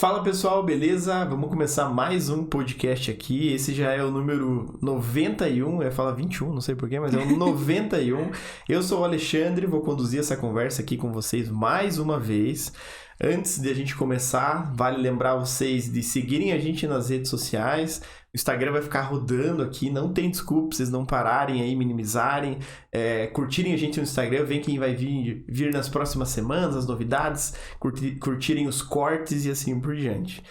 Fala pessoal, beleza? Vamos começar mais um podcast aqui. Esse já é o número 91, eu ia falar 21, não sei porquê, mas é o 91. Eu sou o Alexandre, vou conduzir essa conversa aqui com vocês mais uma vez. Antes de a gente começar, vale lembrar vocês de seguirem a gente nas redes sociais. O Instagram vai ficar rodando aqui, não tem desculpa pra vocês não pararem aí, minimizarem, curtirem a gente no Instagram, ver quem vai vir nas próximas semanas, as novidades, curtirem os cortes e assim por diante.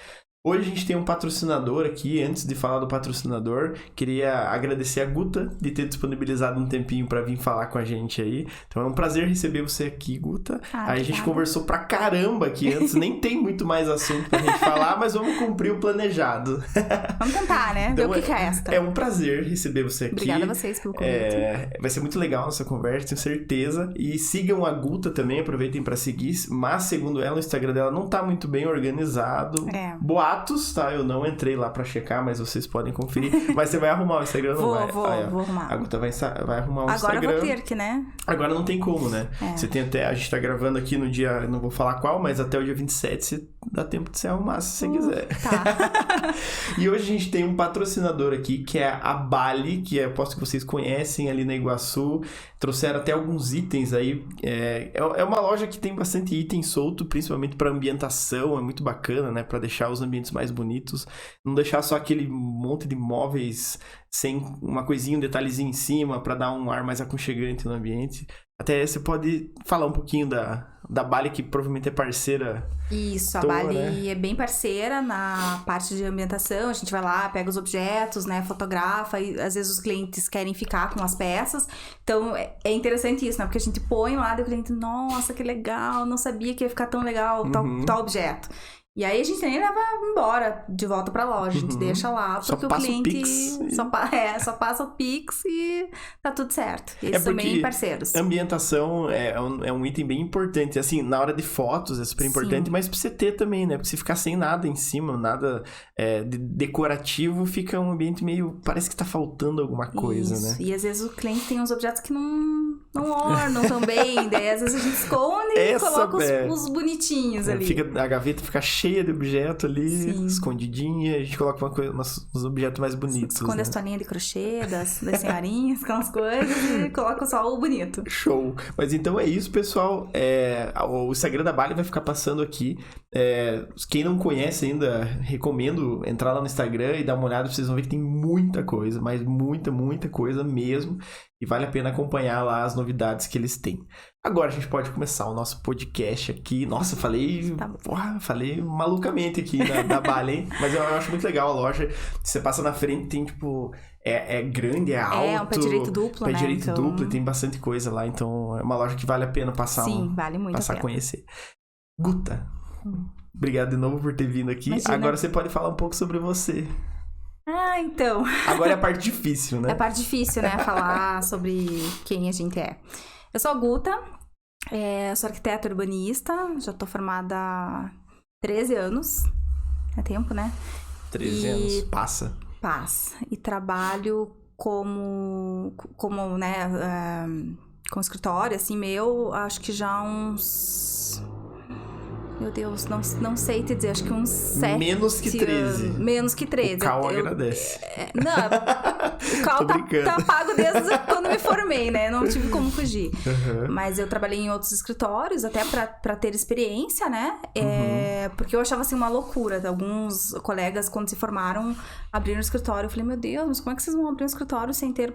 Hoje a gente tem um patrocinador aqui. Antes de falar do patrocinador, queria agradecer a Guta de ter disponibilizado um tempinho para vir falar com a gente aí. Então é um prazer receber você aqui, Guta. Aí a gente conversou pra caramba aqui antes, nem tem muito mais assunto pra gente falar, mas vamos cumprir o planejado. Vamos tentar, né? Ver o que é esta. É um prazer receber você aqui. Obrigada a vocês pelo convite. Vai ser muito legal a nossa conversa, tenho certeza. E sigam a Guta também, aproveitem pra seguir. Mas, segundo ela, o Instagram dela não tá muito bem organizado. Boatos, tá? Eu não entrei lá pra checar, mas vocês podem conferir. Mas você vai arrumar o Instagram, não vai? Vou arrumar. A Guta vai arrumar o Agora Instagram. Agora eu vou ter que, né? Agora não tem como, né? Você tem até... A gente tá gravando aqui no dia... Não vou falar qual, mas até o dia 27 você dá tempo de você arrumar, se você quiser. Tá. E hoje a gente tem um patrocinador aqui, que é a Bali, que aposto que vocês conhecem ali na Iguaçu. Trouxeram até alguns itens aí. É uma loja que tem bastante item solto, principalmente para ambientação. É muito bacana, né? Para deixar os ambientes mais bonitos. Não deixar só aquele monte de móveis sem uma coisinha, um detalhezinho em cima, para dar um ar mais aconchegante no ambiente. Até você pode falar um pouquinho da Bali, que provavelmente é parceira. Isso, a Bali, né? É bem parceira na parte de ambientação. A gente vai lá, pega os objetos, né, fotografa, e às vezes os clientes querem ficar com as peças. Então é interessante isso, né? Porque a gente põe lá e o cliente, nossa, que legal, não sabia que ia ficar tão legal tal objeto. E aí a gente nem leva embora de volta pra loja, a gente deixa lá, porque o cliente só passa o Pix e tá tudo certo. Eles são bem parceiros. Ambientação é um item bem importante, assim, na hora de fotos é super importante, mas pra você ter também, né? Porque se ficar sem nada em cima, nada decorativo, fica um ambiente meio, parece que tá faltando alguma coisa, né? E às vezes o cliente tem uns objetos que não ornam tão bem, daí às vezes a gente esconde e coloca os bonitinhos ali. A gaveta fica cheia de objeto ali, escondidinha, a gente coloca uns objetos mais bonitos. Esconde as toalhinhas de crochê das senhorinhas, aquelas coisas, e coloca só o bonito. Show! Mas então é isso, pessoal. O Instagram da Bali vai ficar passando aqui. Quem não conhece ainda, recomendo entrar lá no Instagram e dar uma olhada, vocês vão ver que tem muita coisa, mas muita coisa mesmo. E vale a pena acompanhar lá as novidades que eles têm. Agora a gente pode começar o nosso podcast aqui. Nossa, falei malucamente aqui da Bali, hein? Mas eu acho muito legal a loja. Você passa na frente, tem tipo... É grande, é alto. É um pé direito duplo, né? Pé direito duplo, tem bastante coisa lá. Então é uma loja que vale a pena passar vale muito a conhecer. Guta, obrigado de novo por ter vindo aqui. Imagina. Agora você pode falar um pouco sobre você. Então... Agora é a parte difícil, né? É a parte difícil, né? Falar sobre quem a gente é. Eu sou a Guta, sou arquiteta urbanista, já tô formada há 13 anos. É tempo, né? 13 anos, passa. E trabalho como né, com escritório, assim, acho que já uns... Meu Deus, não sei te dizer, acho que uns 7... Menos que 13. Menos que 13. O Cal agradece. O Cal tá pago desde quando me formei, né? Não tive como fugir. Mas eu trabalhei em outros escritórios, até pra ter experiência, né? Porque eu achava, assim, uma loucura. Alguns colegas, quando se formaram, abriram um escritório. Eu falei, meu Deus, mas como é que vocês vão abrir um escritório sem ter...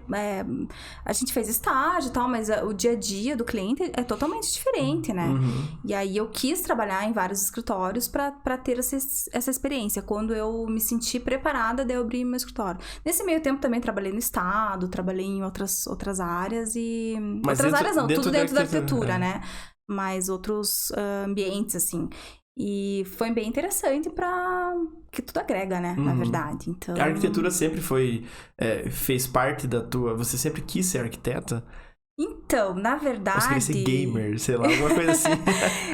A gente fez estágio e tal, mas o dia a dia do cliente é totalmente diferente, né? E aí eu quis trabalhar em vários escritórios pra ter essa experiência. Quando eu me senti preparada, daí eu abri meu escritório. Nesse meio tempo também trabalhei no estado, trabalhei em outras áreas e... Mas outras áreas não, tudo dentro da arquitetura, né? Mas outros ambientes, assim. E foi bem interessante que tudo agrega, né? Na verdade. Então... A arquitetura sempre fez parte da tua... Você sempre quis ser arquiteta? Então, na verdade... Você queria ser gamer, sei lá, alguma coisa assim.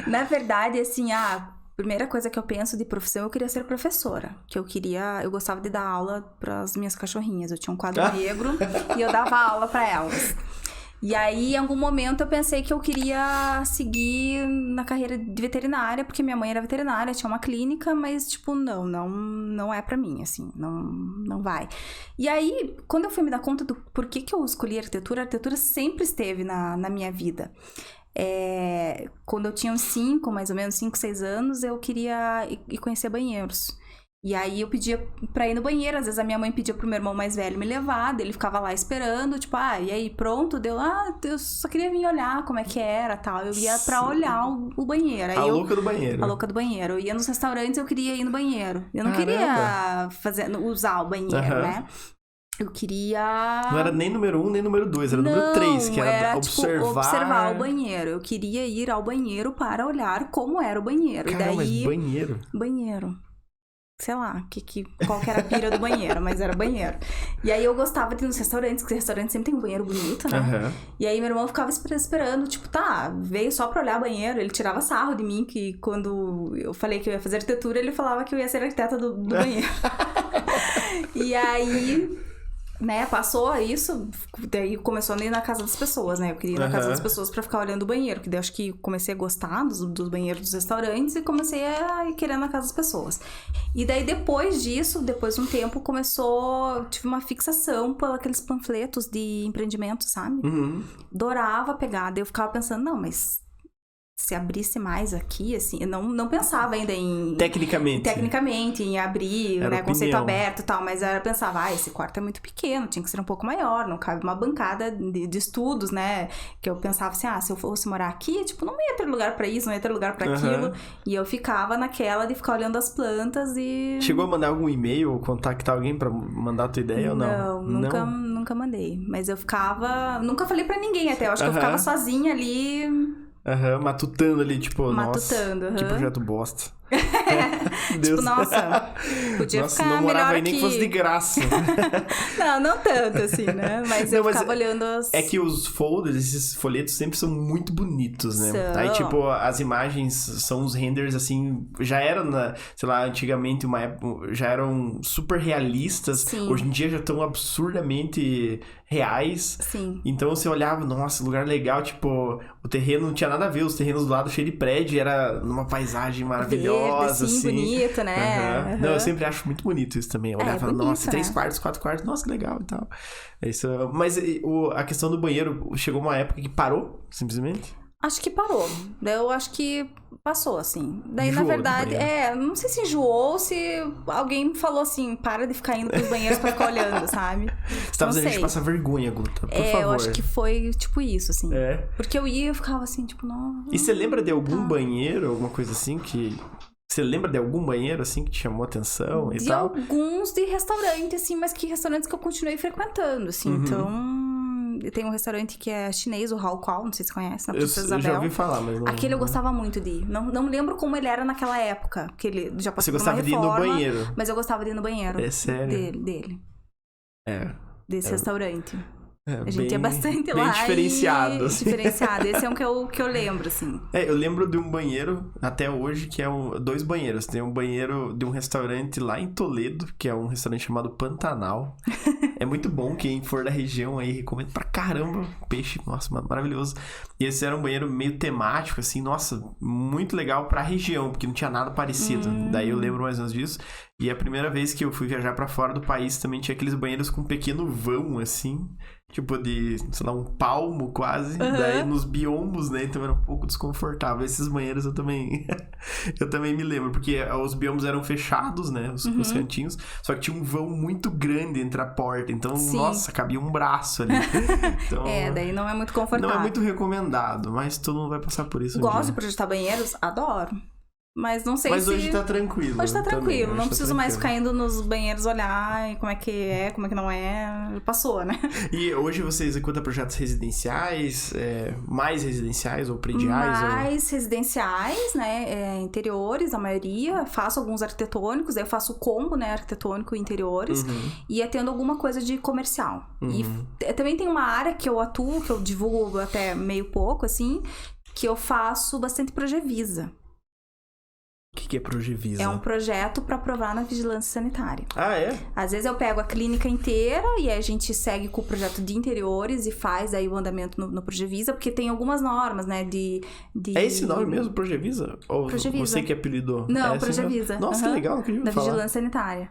Na verdade, assim, a primeira coisa que eu penso de profissão, eu queria ser professora. Eu gostava de dar aula para as minhas cachorrinhas. Eu tinha um quadro negro e eu dava aula para elas. E aí, em algum momento, eu pensei que eu queria seguir na carreira de veterinária, porque minha mãe era veterinária, tinha uma clínica, mas, tipo, não é pra mim, assim, não vai. E aí, quando eu fui me dar conta do porquê que eu escolhi a arquitetura sempre esteve na minha vida. Quando eu tinha uns mais ou menos 5, 6 anos, eu queria ir conhecer banheiros. E aí eu pedia pra ir no banheiro, às vezes a minha mãe pedia pro meu irmão mais velho me levar, ele ficava lá esperando, tipo, e aí, pronto? Eu só queria vir olhar como é que era, tal. Eu ia pra olhar o banheiro. Aí louca do banheiro. A louca do banheiro. Eu ia nos restaurantes, eu queria ir no banheiro. Eu não queria usar o banheiro, né? Eu queria... Não era nem número 1, nem número 2, era número 3, que era observar o banheiro. Eu queria ir ao banheiro para olhar como era o banheiro. Caramba, e daí... mas banheiro? Banheiro. Sei lá, qual que era a pira do banheiro, mas era banheiro. E aí eu gostava de ir nos restaurantes, porque restaurante sempre tem um banheiro bonito, né? Uhum. E aí meu irmão ficava esperando, tipo, veio só pra olhar banheiro. Ele tirava sarro de mim, que quando eu falei que eu ia fazer arquitetura, ele falava que eu ia ser arquiteta do banheiro. E aí... né, passou isso, daí começou a ir na casa das pessoas, né? Eu queria ir na casa das pessoas pra ficar olhando o banheiro, que daí eu acho que comecei a gostar dos banheiros dos restaurantes e comecei a ir querer na casa das pessoas. E daí depois disso, depois de um tempo, tive uma fixação por aqueles panfletos de empreendimento, sabe? Uhum. Adorava pegar, daí eu ficava pensando, não, mas... se abrisse mais aqui, assim, eu não pensava ainda em... Tecnicamente, em abrir, né, conceito aberto e tal, mas eu pensava, esse quarto é muito pequeno, tinha que ser um pouco maior, não cabe uma bancada de estudos, né, que eu pensava assim, se eu fosse morar aqui, tipo, não ia ter lugar pra isso, não ia ter lugar pra aquilo, e eu ficava naquela de ficar olhando as plantas e... Chegou a mandar algum e-mail ou contactar alguém pra mandar a tua ideia ou não? Nunca mandei, mas eu ficava... Nunca falei pra ninguém até, eu acho que eu ficava sozinha ali... matutando ali, tipo, nossa, que projeto bosta. Tipo, nossa, podia ficar não morava melhor aí nem que fosse de graça. não tanto assim, né? Mas eu ficava olhando as... É que os folders, esses folhetos sempre são muito bonitos, né? Aí, tipo, as imagens são os renders, assim, já eram, sei lá, antigamente, uma época, já eram super realistas. Sim. Hoje em dia já estão absurdamente reais. Sim. Então você olhava, nossa, lugar legal, tipo, o terreno não tinha nada a ver, os terrenos do lado cheio de prédio, era numa paisagem maravilhosa, verde, assim. bonito, né? Não, eu sempre acho muito bonito isso também. Eu olhava e falava, nossa, 3 quartos, 4 quartos, nossa, que legal e tal. Isso, mas a questão do banheiro, chegou uma época que parou, simplesmente? Acho que parou. Eu acho que passou, assim. Daí, Enjoou, na verdade, não sei se enjoou ou se alguém falou assim, para de ficar indo pros banheiros pra ficar olhando, sabe? Você tá fazendo a gente passar vergonha, Guta, por favor. Eu acho que foi, tipo, isso, assim. É. Porque eu ia e eu ficava assim, tipo, não... E você lembra de algum banheiro, alguma coisa assim que... Você lembra de algum banheiro, assim, que te chamou atenção e tal? De alguns de restaurante, assim, mas que restaurantes que eu continuei frequentando, assim. Então... Tem um restaurante que é chinês, o Hao Kwao, não sei se você conhece, na Princesa Isabel. Eu já ouvi falar, mas não... Aquele eu gostava muito de ir. Não lembro como ele era naquela época, que ele já passou por uma reforma. Você gostava de ir no banheiro? Mas eu gostava de ir no banheiro. É sério? Dele. Desse É. restaurante. A gente ia bastante bem lá. Diferenciado. Diferenciado. Esse é um que eu lembro, assim. Eu lembro de um banheiro, até hoje, que é 2 banheiros. Tem um banheiro de um restaurante lá em Toledo, que é um restaurante chamado Pantanal. É muito bom, quem for da região aí, recomendo pra caramba. Peixe, nossa, maravilhoso. E esse era um banheiro meio temático, assim, nossa, muito legal pra região, porque não tinha nada parecido. Daí eu lembro mais ou menos disso. E a primeira vez que eu fui viajar pra fora do país, também tinha aqueles banheiros com um pequeno vão, assim, tipo de, sei lá, um palmo quase. Daí nos biombos, né, então era um pouco desconfortável. Esses banheiros eu também me lembro, porque os biombos eram fechados, né, os cantinhos, só que tinha um vão muito grande entre a porta, então, nossa, cabia um braço ali. Então, daí não é muito confortável. Não é muito recomendado, mas todo mundo vai passar por isso. Gosto de projetar banheiros? Adoro. Mas não sei Mas hoje tá tranquilo. Hoje tá tranquilo. Também, não preciso mais ficar indo nos banheiros olhar como é que não é. Passou, né? E hoje você executa projetos residenciais, mais residenciais ou prediais? Mais residenciais, né? Interiores, a maioria. Faço alguns arquitetônicos, aí eu faço o combo, né? Arquitetônico e interiores. E atendo alguma coisa de comercial. E também tem uma área que eu atuo, que eu divulgo até meio pouco, assim, que eu faço bastante Progevisa. O que é Progevisa? É um projeto para aprovar na vigilância sanitária. Ah, é? Às vezes eu pego a clínica inteira e aí a gente segue com o projeto de interiores e faz aí o andamento no Progevisa, porque tem algumas normas, né, É esse nome mesmo, Progevisa? Ou Progevisa. Você que apelidou? Não, é Progevisa. Nossa, que legal, não queria da falar. vigilância sanitária.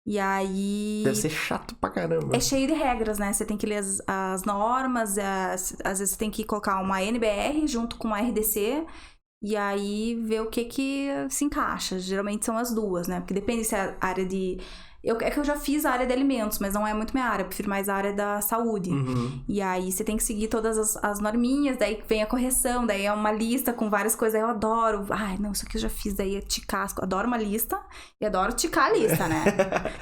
E aí... Deve ser chato pra caramba. É cheio de regras, né? Você tem que ler as normas, às vezes você tem que colocar uma NBR junto com uma RDC e aí ver o que se encaixa. Geralmente são as duas, né? Porque depende se é a área de... É que eu já fiz a área de alimentos, mas não é muito minha área. Eu prefiro mais a área da saúde. Uhum. E aí você tem que seguir todas as norminhas, daí vem a correção, daí é uma lista com várias coisas. Aí eu adoro. Ai, não, isso aqui eu já fiz, daí é ticar. Adoro uma lista e adoro ticar a lista, né?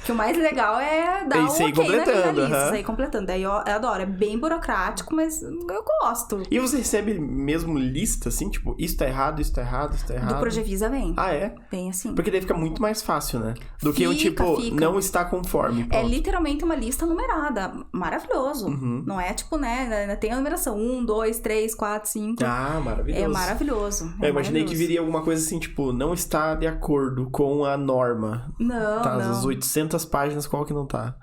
Que o mais legal é dar um ok na lista, sair completando. Daí eu adoro. É bem burocrático, mas eu gosto. E você recebe mesmo lista, assim? Tipo, isso tá errado, isso tá errado, isso tá errado? Do Progevisa vem. Ah, é? Vem assim. Porque daí fica muito mais fácil, né? Do que o tipo, não está conforme. É literalmente uma lista numerada. Maravilhoso. Uhum. Não é tipo, né? Tem a numeração 1, 2, 3, 4, 5. Ah, maravilhoso. É maravilhoso. Eu imaginei que viria alguma coisa assim, tipo, não está de acordo com a norma. Não, tá, não. As 800 páginas, qual que não tá?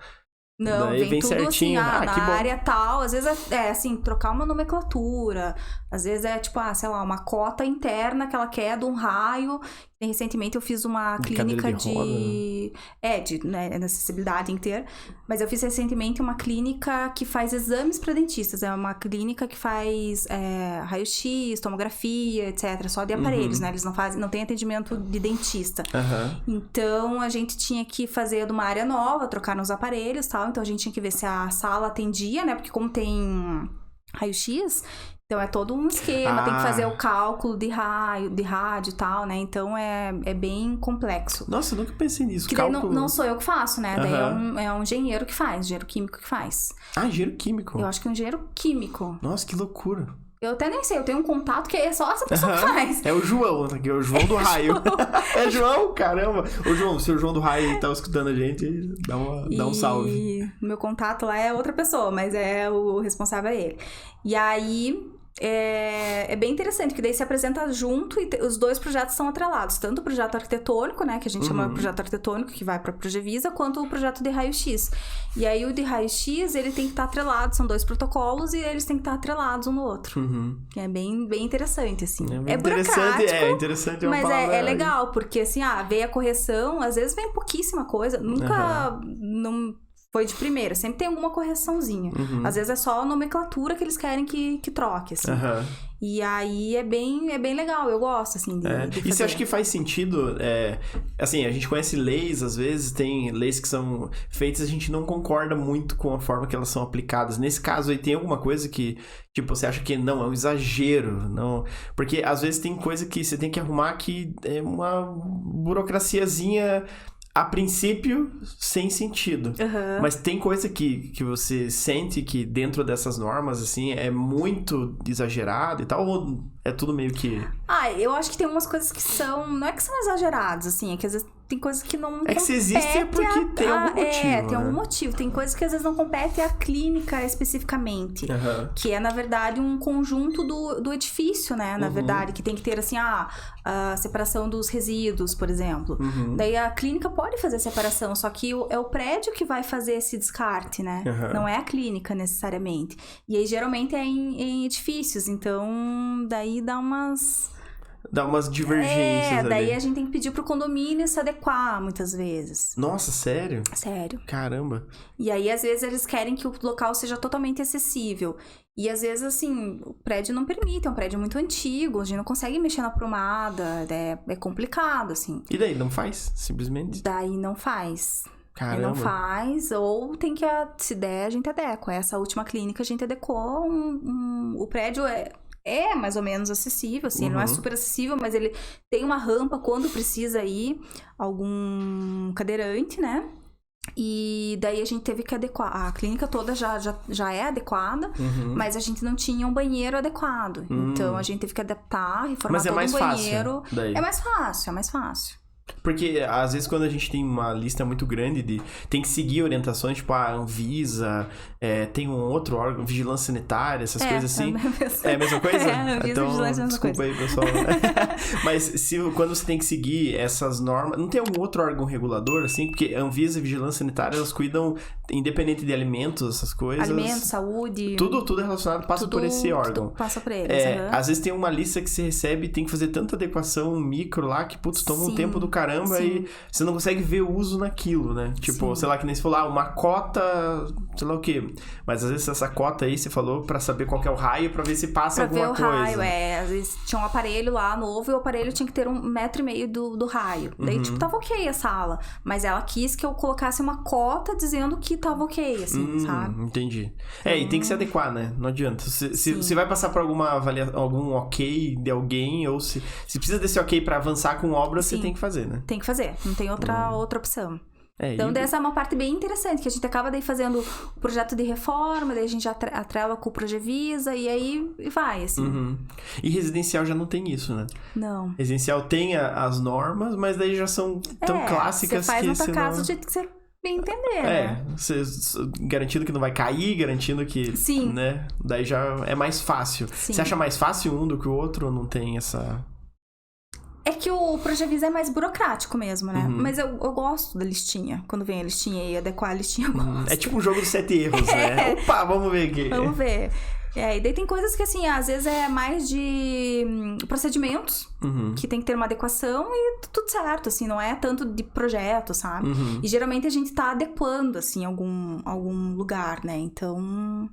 Não, daí vem tudo certinho. assim, Que na bom. área tal. Às vezes é assim, trocar uma nomenclatura. Às vezes é tipo, sei lá, uma cota interna que ela quer de um raio. E, recentemente eu fiz uma clínica de acessibilidade inteira. Mas eu fiz recentemente uma clínica que faz exames para dentistas. É uma clínica que faz raio-x, tomografia, etc. Só de aparelhos, né? Eles não têm atendimento de dentista. Uhum. Então, a gente tinha que fazer de uma área nova, trocar nos aparelhos e tal. Então, a gente tinha que ver se a sala atendia, né? Porque como tem raio-x, então é todo um esquema. Tem que fazer o cálculo de rádio e tal, né? Então, é bem complexo. Nossa, eu nunca pensei nisso. Que daí não sou eu que faço, né? Daí é um engenheiro que faz, engenheiro químico que faz. Ah, engenheiro químico? Eu acho que é um engenheiro químico. Nossa, que loucura. Eu até nem sei, eu tenho um contato que é só essa pessoa que faz. É o João, aqui, é o João do Raio. É João, caramba. Ô João, se o João do Raio tá escutando a gente, dá um salve. E meu contato lá é outra pessoa, mas o responsável é ele. E aí... É bem interessante, que daí se apresenta junto e os dois projetos são atrelados. Tanto o projeto arquitetônico, né? Que a gente chama de projeto arquitetônico, que vai para a Progevisa, quanto o projeto de raio-x. E aí o de raio-x, ele tem que estar atrelado, são dois protocolos e eles têm que estar atrelados um no outro. Que é bem interessante, assim. É burocrático. Interessante mas é legal, porque assim, veio a correção, às vezes vem pouquíssima coisa. Nunca... Não foi de primeira, sempre tem alguma correçãozinha. Às vezes é só a nomenclatura que eles querem que troque, assim. E aí é bem legal, eu gosto, assim, de fazer. E você acha que faz sentido, assim, a gente conhece leis, às vezes tem leis que são feitas, a gente não concorda muito com a forma que elas são aplicadas. Nesse caso aí, tem alguma coisa que, tipo, você acha que não, é um exagero, não... Porque às vezes tem coisa que você tem que arrumar que é uma burocraciazinha... A princípio, sem sentido. Mas tem coisa que você sente que dentro dessas normas, assim, é muito exagerado e tal, ou é tudo meio que... Eu acho que tem umas coisas que são... Não é que são exageradas, assim, é que às vezes tem coisas que não É que se existe é porque tem algum motivo, tem algum motivo. Tem coisas que às vezes não competem à clínica especificamente. Que é, na verdade, um conjunto do edifício, né? Na verdade, que tem que ter, assim, a separação dos resíduos, por exemplo. Daí a clínica pode fazer a separação, só que é o prédio que vai fazer esse descarte, né? Não é a clínica, necessariamente. E aí, geralmente, é em edifícios. Então, daí dá umas divergências daí ali. a gente tem que pedir pro condomínio se adequar, muitas vezes. Nossa, sério? Sério. Caramba. E aí, às vezes, eles querem que o local seja totalmente acessível. E, às vezes, assim, o prédio não permite, é um prédio muito antigo, a gente não consegue mexer na prumada, é complicado, assim. E daí, não faz? Simplesmente? Daí não faz. Caramba. Não faz, ou tem que, se der, a gente adequa. Essa última clínica, a gente adequou o prédio é mais ou menos acessível, assim, não é super acessível, mas ele tem uma rampa quando precisa ir algum cadeirante, né? E daí a gente teve que adequar. A clínica toda já é adequada, mas a gente não tinha um banheiro adequado. Então a gente teve que adaptar, reformar todo um banheiro. Fácil daí. É mais fácil. Porque, às vezes, quando a gente tem uma lista muito grande tem que seguir orientações, tipo, a Anvisa, tem um outro órgão, vigilância sanitária, essas coisas assim. É a mesma coisa? Então, desculpa aí, pessoal. Mas quando você tem que seguir essas normas... Não tem algum outro órgão regulador, assim? Porque a Anvisa e vigilância sanitária, elas cuidam, independente de alimentos, essas coisas. Alimentos, saúde... Tudo relacionado passa por esse órgão. Tudo passa por eles. Às vezes tem uma lista que você recebe e tem que fazer tanta adequação micro lá que, putz, toma um tempo do caramba e você não consegue ver o uso naquilo, né? Tipo, sei lá, que nem você falou, uma cota, sei lá o quê. Mas às vezes essa cota aí, você falou pra saber qual que é o raio, pra ver se passa alguma coisa. Pra ver o raio, às vezes tinha um aparelho lá novo e o aparelho tinha que ter 1,5 metro do raio. Daí, tipo, tava ok a sala. Mas ela quis que eu colocasse uma cota dizendo que tava ok, assim, sabe? Entendi. E tem que se adequar, né? Não adianta. Se vai passar por alguma avaliação, algum ok de alguém, ou se precisa desse ok pra avançar com obra, você tem que fazer, né? Tem que fazer, não tem outra opção. Então, dessa é uma parte bem interessante, que a gente acaba daí fazendo o projeto de reforma, daí a gente atrela com o Progevisa e aí vai, assim. E residencial já não tem isso, né? Não. Residencial tem as normas, mas daí já são tão clássicas que... Você faz na tua casa do jeito que você bem entender, né? Garantindo que não vai cair, garantindo que... Sim. Né? Daí já é mais fácil. Sim. Você acha mais fácil um do que o outro ou não tem essa... É que o Progevisa é mais burocrático mesmo, né? Mas eu gosto da listinha. Quando vem a listinha e adequar a listinha, eu gosto. É tipo um jogo de 7 erros, né? Opa, vamos ver aqui. Vamos ver. E daí tem coisas que, assim, às vezes é mais de procedimentos, que tem que ter uma adequação e tudo certo, assim, não é tanto de projeto, sabe? E geralmente a gente tá adequando, assim, algum lugar, né? Então...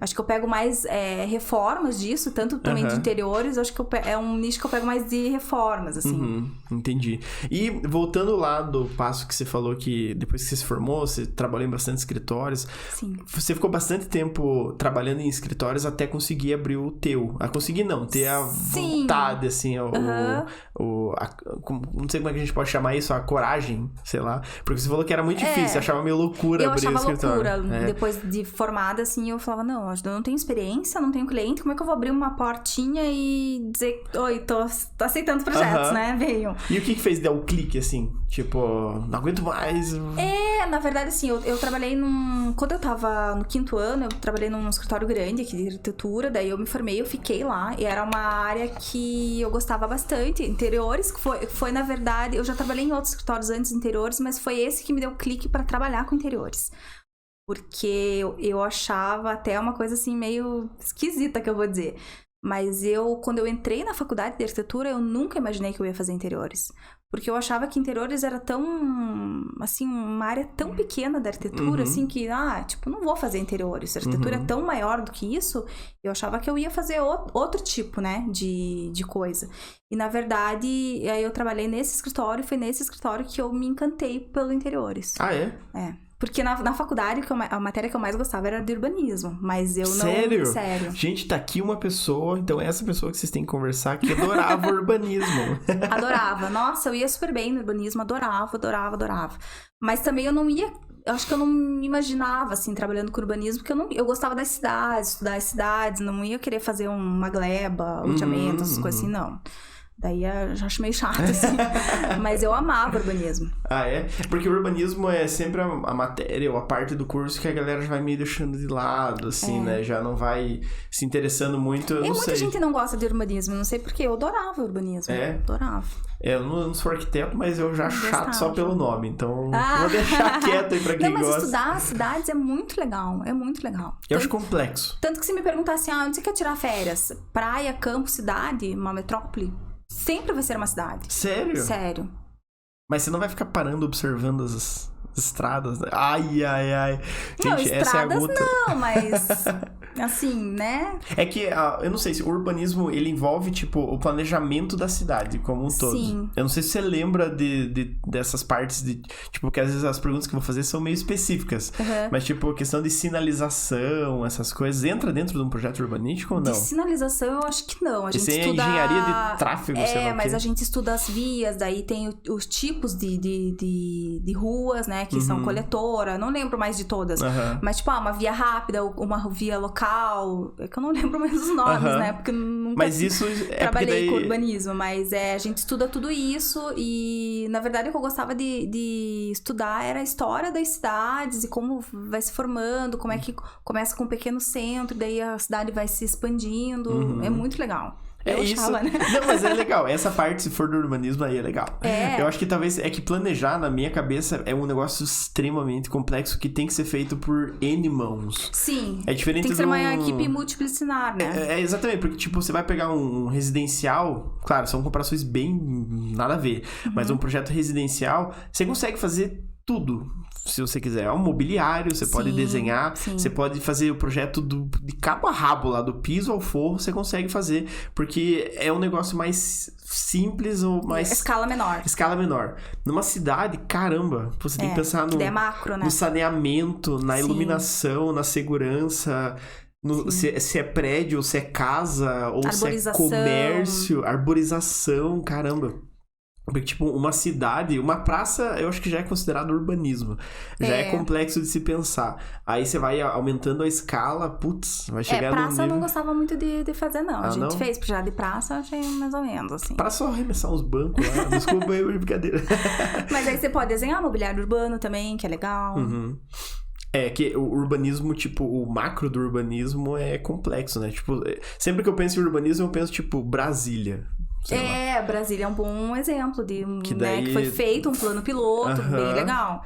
Acho que eu pego mais reformas disso, tanto também de interiores, acho que é um nicho que eu pego mais de reformas, assim. Entendi. E voltando lá do passo que você falou que depois que você se formou, você trabalhou em bastante escritórios. Sim. Você ficou bastante tempo trabalhando em escritórios até conseguir abrir o teu. Conseguir não, ter a vontade, assim, não sei como é que a gente pode chamar isso, a coragem, sei lá. Porque você falou que era muito difícil, você achava meio loucura abrir o escritório. Eu achava loucura. Depois de formada, assim, eu falava, não, eu não tenho experiência, não tenho cliente, como é que eu vou abrir uma portinha e dizer, oi, tô aceitando projetos, né? Venham. E o que fez dar o clique, assim? Tipo, não aguento mais. Na verdade, assim, eu trabalhei quando eu tava no 5º ano, eu trabalhei num escritório grande aqui de arquitetura, daí eu me formei, eu fiquei lá, e era uma área que eu gostava bastante, interiores, que foi na verdade, eu já trabalhei em outros escritórios antes interiores, mas foi esse que me deu clique pra trabalhar com interiores. Porque eu achava até uma coisa assim meio esquisita que eu vou dizer. Mas quando eu entrei na faculdade de arquitetura, eu nunca imaginei que eu ia fazer interiores. Porque eu achava que interiores era tão, assim, uma área tão pequena da arquitetura, assim, que, não vou fazer interiores. A arquitetura é tão maior do que isso, eu achava que eu ia fazer outro tipo, né, de coisa. E, na verdade, aí eu trabalhei nesse escritório, foi nesse escritório que eu me encantei pelo interiores. Ah, é? É. Porque na faculdade, a matéria que eu mais gostava era de urbanismo. Mas eu não... Sério? Gente, tá aqui uma pessoa, então essa pessoa que vocês têm que conversar, que adorava urbanismo. Adorava. Nossa, eu ia super bem no urbanismo, adorava. Mas também eu não ia... Eu acho que eu não me imaginava, assim, trabalhando com urbanismo, porque eu gostava das cidades, estudar as cidades, não ia querer fazer uma gleba, loteamento, essas coisas assim, não. Daí eu já acho meio chato, assim. Mas eu amava urbanismo. Ah, é? Porque o urbanismo é sempre a matéria ou a parte do curso que a galera já vai meio deixando de lado, assim, né? Já não vai se interessando muito, eu não sei. Muita gente não gosta de urbanismo, não sei porquê. Eu adorava urbanismo. Adorava. Eu não sou arquiteto, mas eu já acho chato só pelo nome. Então, vou deixar quieto aí pra quem gosta. Mas estudar as cidades é muito legal. É muito legal. Eu acho complexo. Tanto que se me perguntasse, onde você quer tirar férias? Praia, campo, cidade, uma metrópole? Sempre vai ser uma cidade. Sério? Sério. Mas você não vai ficar parando observando as estradas? Ai. Gente, não, essa é a gota. Não, mas... assim, né? É que, eu não sei, se o urbanismo, ele envolve, tipo, o planejamento da cidade como um todo. Sim. Eu não sei se você lembra dessas partes de... Tipo, porque às vezes as perguntas que eu vou fazer são meio específicas. Mas, tipo, questão de sinalização, essas coisas, entra dentro de um projeto urbanístico ou não? De sinalização, eu acho que não. A gente estuda... engenharia de tráfego, sei lá o quê. Mas a gente estuda as vias, daí tem os tipos de ruas, né? Que são coletora. Não lembro mais de todas. Mas, tipo, uma via rápida, uma via local, Cacau, é que eu não lembro mais os nomes, né? Porque eu nunca trabalhei com urbanismo, mas a gente estuda tudo isso e, na verdade, o que eu gostava de estudar era a história das cidades e como vai se formando, como é que começa com um pequeno centro, daí a cidade vai se expandindo, é muito legal. É isso. Né? Não, mas é legal. Essa parte, se for do urbanismo, aí é legal. Eu acho que talvez é que planejar, na minha cabeça, é um negócio extremamente complexo que tem que ser feito por N mãos. Sim. É diferente tem que ser uma equipe multidisciplinar, né? Exatamente, porque, tipo, você vai pegar um residencial, claro, são comparações bem nada a ver, mas um projeto residencial, você consegue fazer tudo, se você quiser. É um mobiliário, você pode desenhar, você pode fazer o projeto de cabo a rabo lá, do piso ao forro, você consegue fazer, porque é um negócio mais simples ou mais... Escala menor. Numa cidade, caramba, você tem que pensar macro, né? No saneamento, na iluminação, na segurança... se é prédio, se é casa, ou se é comércio, arborização, caramba. Porque, tipo, uma cidade, uma praça, eu acho que já é considerado urbanismo. Já é complexo de se pensar. Aí você vai aumentando a escala, putz, vai chegar praça num nível... eu não gostava muito de fazer, não. A gente não? fez, já de praça, eu achei mais ou menos, assim. Pra só arremessar uns bancos lá, desculpa aí, brincadeira. Mas aí você pode desenhar mobiliário urbano também, que é legal. É que o urbanismo, tipo, o macro do urbanismo é complexo, né? Tipo, sempre que eu penso em urbanismo, eu penso, tipo, Brasília. Brasília é um bom exemplo de que foi feito um plano piloto, bem legal.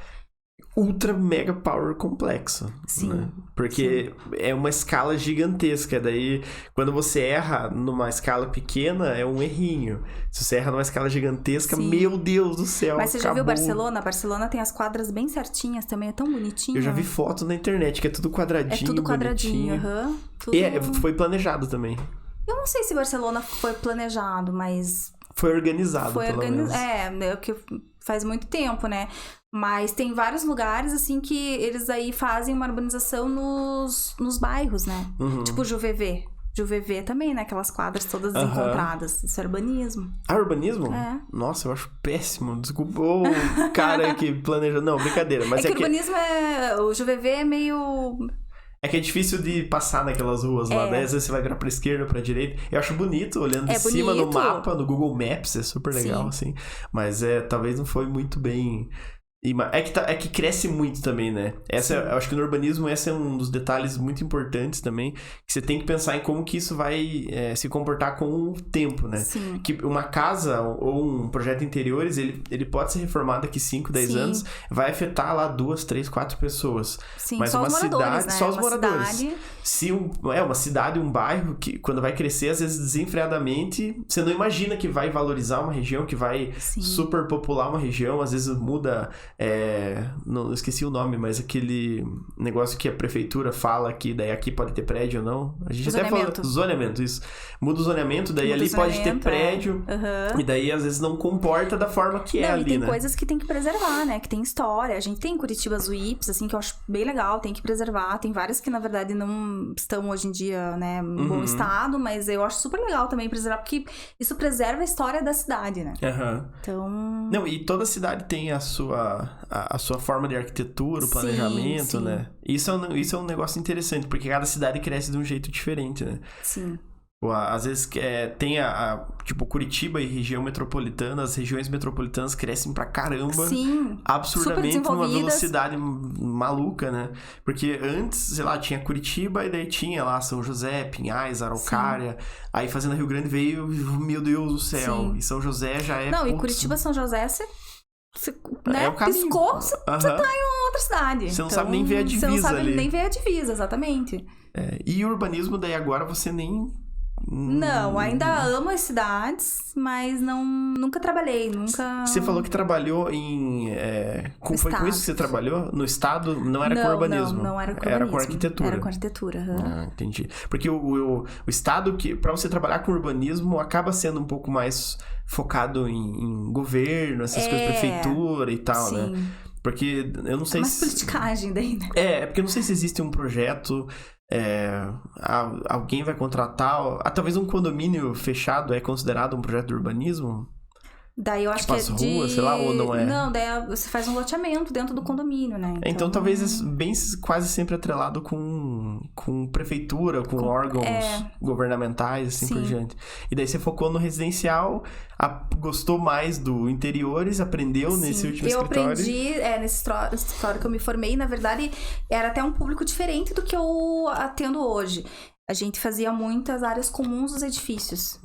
Ultra mega power complexo. Sim. Né? Porque é uma escala gigantesca. Daí, quando você erra numa escala pequena, é um errinho. Se você erra numa escala gigantesca, meu Deus do céu. Mas você já viu Barcelona? Barcelona tem as quadras bem certinhas também, é tão bonitinho. Eu já vi foto na internet, que é tudo quadradinho. É tudo quadradinho, tudo... foi planejado também. Eu não sei se Barcelona foi planejado, mas... Foi organizado, pelo menos. É que faz muito tempo, né? Mas tem vários lugares, assim, que eles aí fazem uma urbanização nos bairros, né? Tipo Juvevê. Juvevê também, né? Aquelas quadras todas encontradas. Isso é urbanismo. Ah, urbanismo? É. Nossa, eu acho péssimo. Desculpa o cara que planeja... Não, brincadeira. Mas que urbanismo o Juvevê é meio... É que é difícil de passar naquelas ruas lá. Daí, às vezes você vai virar pra esquerda ou pra direita. Eu acho bonito, olhando de cima no mapa, no Google Maps. É super legal, assim. Mas talvez não foi muito bem... É que cresce muito também, né? Eu acho que no urbanismo esse é um dos detalhes muito importantes também, que você tem que pensar em como que isso vai se comportar com o tempo, né? Sim. Que uma casa ou um projeto de interiores, ele pode ser reformado daqui 5, 10 anos, vai afetar lá 2, 3, 4 pessoas. Sim, mas só uma os moradores, cidade, né? só os moradores. Cidade... Se uma cidade, um bairro, que quando vai crescer, às vezes desenfreadamente, você não imagina que vai valorizar uma região, que vai superpopular uma região, às vezes muda... não esqueci o nome, mas aquele negócio que a prefeitura fala que daí aqui pode ter prédio ou não. A gente até fala zoneamento, isso. Muda o zoneamento, daí ali pode ter prédio. E daí às vezes não comporta da forma que é ali, tem né? coisas que tem que preservar, né? Que tem história. A gente tem em Curitiba as UIPs, assim, que eu acho bem legal, tem que preservar. Tem várias que, na verdade, não estão hoje em dia, né, em bom estado, mas eu acho super legal também preservar, porque isso preserva a história da cidade, né? Então... Não, e toda cidade tem a sua forma de arquitetura, o planejamento, né? Isso é um negócio interessante, porque cada cidade cresce de um jeito diferente, né? Sim. Às vezes tem tipo, Curitiba e região metropolitana, as regiões metropolitanas crescem pra caramba. Sim. Absurdamente, numa velocidade maluca, né? Porque antes, sei lá, tinha Curitiba e daí tinha lá São José, Pinhais, Araucária. Aí Fazenda Rio Grande veio, meu Deus do céu. Sim. E São José já é... Não, e Curitiba, São José, você né? Piscou, você tá em uma outra cidade. Você não sabe nem ver a divisa ali. Você não sabe nem ver a divisa, exatamente. E urbanismo, daí agora você nem... Não, ainda amo as cidades, mas nunca trabalhei, nunca... Você falou que trabalhou em... Foi com isso que você trabalhou? No estado? Não era com urbanismo? Não era com urbanismo. Era com arquitetura? Era com arquitetura. Entendi. Porque o estado, que pra você trabalhar com urbanismo, acaba sendo um pouco mais focado em governo, essas coisas, prefeitura e tal, né? Porque eu não sei mais politicagem daí, né? Porque eu não sei se existe um projeto... alguém vai contratar... talvez um condomínio fechado é considerado um projeto de urbanismo? Daí eu acho tipo que as é ruas, sei lá, ou não é? Não, daí você faz um loteamento dentro do condomínio, né? Então talvez bem quase sempre atrelado com prefeitura, com órgãos governamentais, assim por diante. E daí você focou no residencial, gostou mais do interiores, aprendeu nesse último escritório? Eu aprendi, nesse escritório que eu me formei, na verdade, era até um público diferente do que eu atendo hoje. A gente fazia muitas áreas comuns dos edifícios.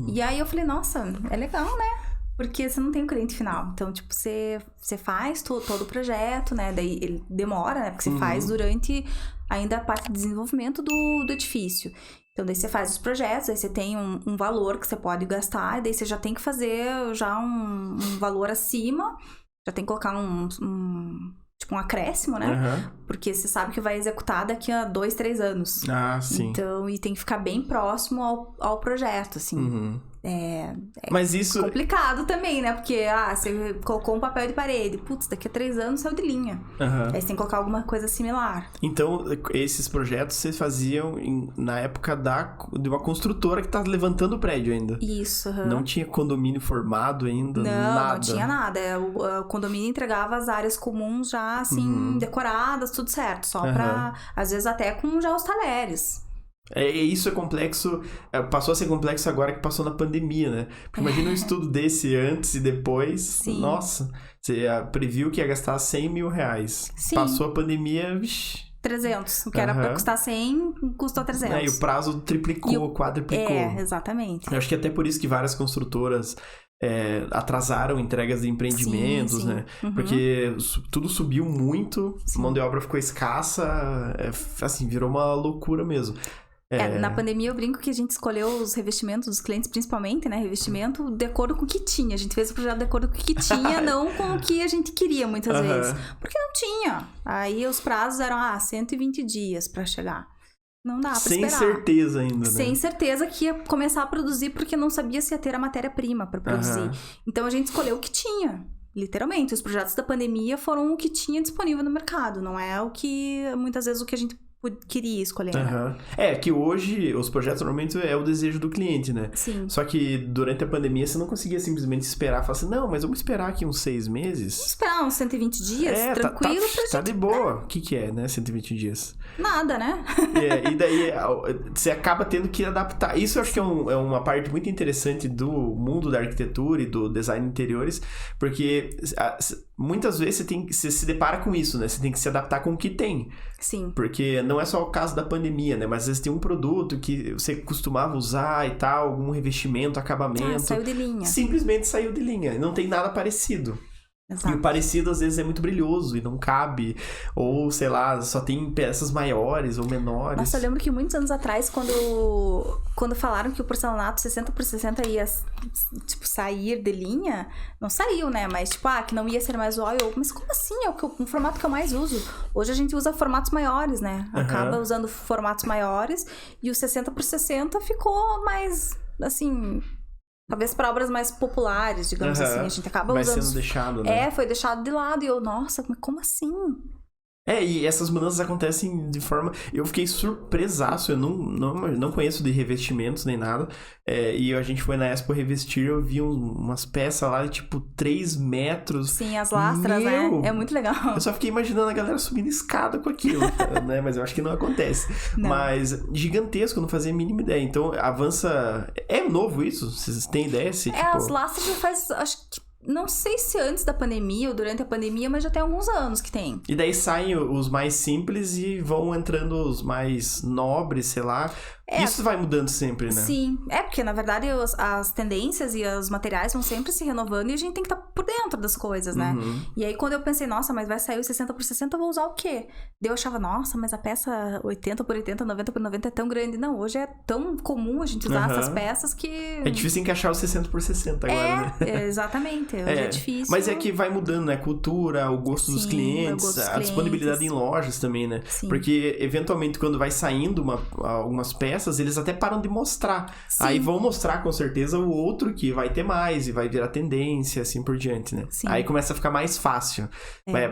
E aí eu falei, nossa, é legal, né? Porque você não tem o cliente final. Então, tipo, você faz todo o projeto, né? Daí ele demora, né? Porque você faz durante ainda a parte de desenvolvimento do edifício. Então, daí você faz os projetos, aí você tem um valor que você pode gastar, e daí você já tem que fazer já um valor acima, já tem que colocar tipo um acréscimo, né? Porque você sabe que vai executar daqui a 2, 3 anos. Sim. Então, e tem que ficar bem próximo ao projeto, assim. Mas isso... complicado também, né? Porque, você colocou um papel de parede. Putz, daqui a 3 anos saiu de linha. Aí você tem que colocar alguma coisa similar. Então, esses projetos vocês faziam na época de uma construtora que tá levantando o prédio ainda. Isso. Não tinha condomínio formado ainda? Não tinha nada. O condomínio entregava as áreas comuns já, assim, decoradas, tudo certo. Só pra, às vezes, até com já os talheres. Isso é complexo, passou a ser complexo agora que passou na pandemia, né? Porque imagina um estudo desse antes e depois. Sim. Nossa, você previu que ia gastar 100 mil reais. Sim. Passou a pandemia, vixi. 300. O que era pra custar 100, custou 300. E o prazo triplicou, quadriplicou. Exatamente. Eu acho que até por isso que várias construtoras atrasaram entregas de empreendimentos, né? Porque tudo subiu muito, a mão de obra ficou escassa, assim, virou uma loucura mesmo. Na pandemia eu brinco que a gente escolheu os revestimentos dos clientes, principalmente, né? Revestimento de acordo com o que tinha. A gente fez o projeto de acordo com o que tinha, não com o que a gente queria, muitas vezes. Porque não tinha. Aí os prazos eram, 120 dias pra chegar. Não dá pra esperar. Sem certeza ainda, né? Sem certeza que ia começar a produzir, porque não sabia se ia ter a matéria-prima pra produzir. Então a gente escolheu o que tinha. Literalmente, os projetos da pandemia foram o que tinha disponível no mercado. Não é o que, muitas vezes, o que a gente queria escolher, né? Que hoje os projetos normalmente é o desejo do cliente, né? Sim. Só que durante a pandemia você não conseguia simplesmente esperar, falar assim, não, mas vamos esperar aqui uns 6 meses. Vamos esperar uns 120 dias, tranquilo. Tá de boa. O que é, né? 120 dias. Nada, né? E daí você acaba tendo que adaptar. Isso eu acho que é uma parte muito interessante do mundo da arquitetura e do design de interiores, porque muitas vezes você se depara com isso, né? Você tem que se adaptar com o que tem. Sim. Porque não é só o caso da pandemia, né? Mas às vezes tem um produto que você costumava usar e tal, algum revestimento, acabamento. Saiu de linha. Simplesmente saiu de linha. Não tem nada parecido. Exato. E o parecido às vezes é muito brilhoso e não cabe. Ou, sei lá, só tem peças maiores ou menores. Nossa, eu lembro que muitos anos atrás, quando falaram que o porcelanato 60x60 ia, tipo, sair de linha, não saiu, né? Mas, tipo, que não ia ser mais oil. Mas como assim? É o formato que eu mais uso. Hoje a gente usa formatos maiores, né? Acaba usando formatos maiores e o 60x60 ficou mais, assim... Talvez para obras mais populares, digamos assim. A gente acaba usando... Vai sendo deixado, né? Foi deixado de lado. E eu, nossa, mas como assim? E essas mudanças acontecem de forma... Eu fiquei surpresaço, eu não conheço de revestimentos nem nada. E a gente foi na Expo Revestir, eu vi umas peças lá de tipo 3 metros. Sim, as lastras, né? É muito legal. Eu só fiquei imaginando a galera subindo escada com aquilo, né? Mas eu acho que não acontece. Não. Mas gigantesco, eu não fazia a mínima ideia. Então, avança... É novo isso? Vocês têm ideia? As lastras já faz... Acho que... Não sei se antes da pandemia ou durante a pandemia, mas já tem alguns anos que tem. E daí saem os mais simples e vão entrando os mais nobres, sei lá. Isso vai mudando sempre, né? Sim. Porque na verdade as tendências e os materiais vão sempre se renovando e a gente tem que estar por dentro das coisas, né? E aí quando eu pensei, nossa, mas vai sair o 60x60, eu vou usar o quê? Daí eu achava, nossa, mas a peça 80x80, 90x90 é tão grande. Não, hoje é tão comum a gente usar essas peças que... É difícil encaixar o 60x60 agora, né? Exatamente. Hoje é difícil. Mas é que vai mudando, né? A cultura, o gosto dos clientes, a disponibilidade em lojas também, né? Sim. Porque, eventualmente, quando vai saindo algumas peças, eles até param de mostrar. Sim. Aí vão mostrar, com certeza, o outro que vai ter mais e vai virar tendência, assim por diante. diante, né? Sim. Aí começa a ficar mais fácil.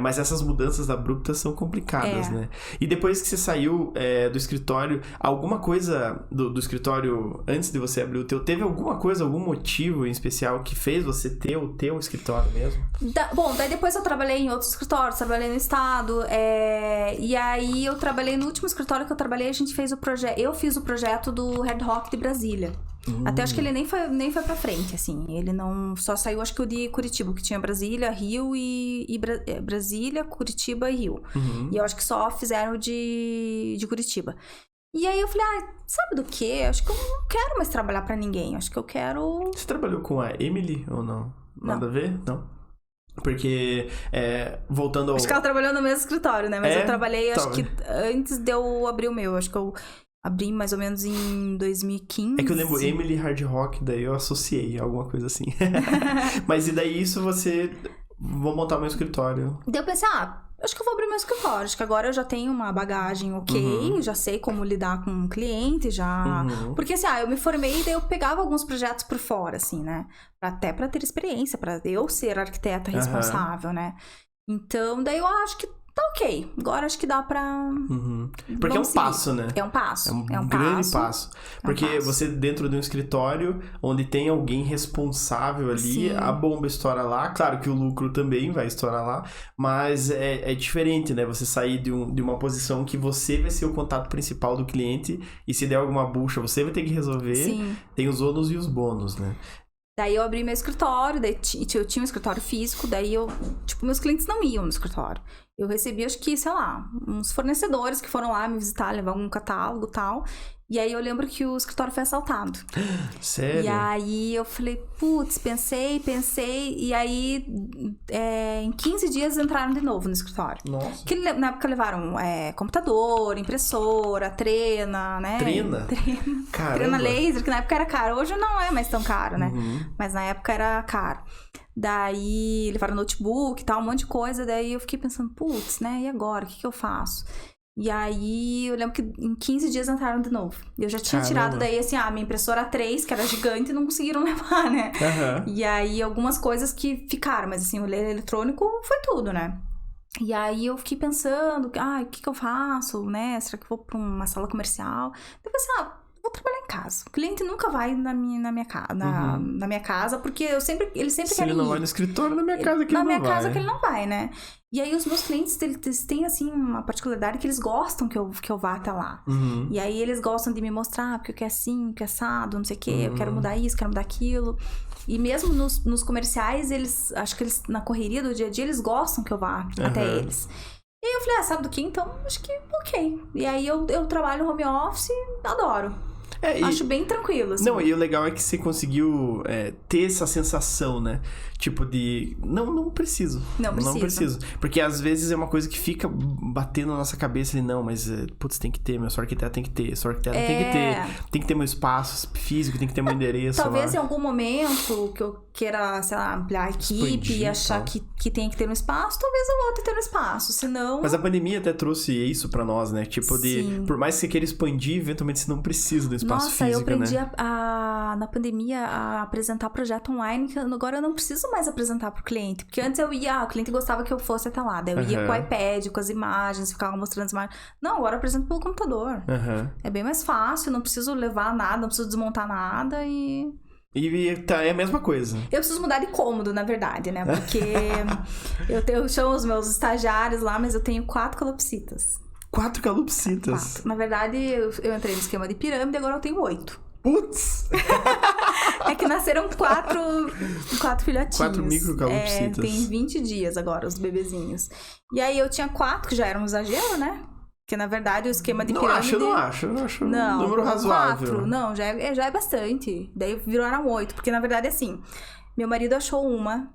Mas essas mudanças abruptas são complicadas, né? E depois que você saiu do escritório, alguma coisa do escritório, antes de você abrir o teu, teve alguma coisa, algum motivo em especial que fez você ter o teu escritório mesmo? Bom, daí depois eu trabalhei em outros escritórios, trabalhei no estado, e aí eu trabalhei no último escritório que eu trabalhei, a gente fez o projeto, eu fiz o projeto do Red Rock de Brasília. Até acho que ele nem foi pra frente, assim. Ele não... Só saiu, acho que o de Curitiba, que tinha Brasília, Rio Brasília, Curitiba e Rio. E eu acho que só fizeram o de Curitiba. E aí eu falei, sabe do quê? Acho que eu não quero mais trabalhar pra ninguém. Acho que eu quero... Você trabalhou com a Emily ou não? Nada a ver? Não? Porque, voltando ao... Acho que ela trabalhou no mesmo escritório, né? Mas eu trabalhei, acho que antes de eu abrir o meu. Acho que eu abri mais ou menos em 2015. É que eu lembro Emily Hard Rock, daí eu associei alguma coisa assim. Mas e daí isso você... Vou montar meu escritório. Daí eu pensei, acho que eu vou abrir meu escritório. Acho que agora eu já tenho uma bagagem ok, já sei como lidar com um cliente, já... Porque assim, eu me formei e daí eu pegava alguns projetos por fora, assim, né? Até pra ter experiência, pra eu ser arquiteta responsável, né? Então, daí eu acho que tá ok. Agora acho que dá pra... Porque é um passo, né? É um passo. É um grande passo. Porque você dentro de um escritório onde tem alguém responsável ali, a bomba estoura lá. Claro que o lucro também vai estourar lá, mas é diferente, né? Você sair de uma posição que você vai ser o contato principal do cliente e se der alguma bucha, você vai ter que resolver. Sim. Tem os ônus e os bônus, né? Daí eu abri meu escritório, daí eu tinha um escritório físico, daí meus clientes não iam no escritório. Eu recebi, acho que, sei lá, uns fornecedores que foram lá me visitar, levar algum catálogo e tal. E aí eu lembro que o escritório foi assaltado. Sério? E aí eu falei, putz, pensei. E aí, em 15 dias entraram de novo no escritório. Nossa. Que na época levaram computador, impressora, trena, né? Trena? Caramba. Trena laser, que na época era caro. Hoje não é mais tão caro, né? Mas na época era caro. Daí levaram notebook e tal, um monte de coisa. Daí eu fiquei pensando, putz, né? E agora? O que eu faço? E aí, eu lembro que em 15 dias entraram de novo. Eu já tinha tirado daí, assim, minha impressora 3, que era gigante, e não conseguiram levar, né? E aí, algumas coisas que ficaram. Mas, assim, o eletrônico foi tudo, né? E aí, eu fiquei pensando, o que eu faço, né? Será que eu vou pra uma sala comercial? Depois, vou trabalhar em casa. O cliente nunca vai na minha casa, porque eles sempre querem ir. Se ele não vai no escritório, na minha casa que ele não vai. Na minha casa que ele não vai, né? E aí, os meus clientes, eles têm, assim, uma particularidade que eles gostam que eu vá até lá. E aí, eles gostam de me mostrar, porque eu quero assim, que é assado, não sei o quê, eu quero mudar isso, quero mudar aquilo. E mesmo nos comerciais, acho que eles, na correria do dia a dia, eles gostam que eu vá até eles. E aí, eu falei, sabe do que? Então, acho que ok. E aí, eu trabalho no home office e adoro. Acho bem tranquilo, assim. Não, e o legal é que você conseguiu ter essa sensação, né? Tipo de... Não preciso. Não preciso. Porque às vezes é uma coisa que fica batendo na nossa cabeça e não, mas putz, tem que ter, meu sou arquiteto tem que ter, sou arquiteto tem que ter meu espaço físico, tem que ter meu endereço. Talvez em algum momento que eu queira, sei lá, ampliar a equipe e achar que tem que ter um espaço, talvez eu volte a ter um espaço, senão... Mas a pandemia até trouxe isso pra nós, né? Tipo por mais que você queira expandir, eventualmente você não precisa do espaço físico, eu aprendi né? na pandemia a apresentar projeto online, que agora eu não preciso mais apresentar pro cliente. Porque antes eu ia, o cliente gostava que eu fosse até lá. Daí eu ia com o iPad, com as imagens, ficava mostrando as imagens. Não, agora eu apresento pelo computador. É bem mais fácil, não preciso levar nada, não preciso desmontar nada e é a mesma coisa. Eu preciso mudar de cômodo, na verdade, né? Porque eu chamo os meus estagiários lá, mas eu tenho 4 calopsitas. 4 calopsitas? 4. Na verdade, eu entrei no esquema de pirâmide, agora eu tenho 8. Putz! É que nasceram 4 filhotinhos. 4 micro-calopsitas. Tem 20 dias agora, os bebezinhos. E aí eu tinha 4, que já era um exagero, né? Porque, na verdade, o esquema de pirâmide... Eu não acho um número razoável. 4, não, já é bastante. Daí viraram 8, porque, na verdade, assim... Meu marido achou uma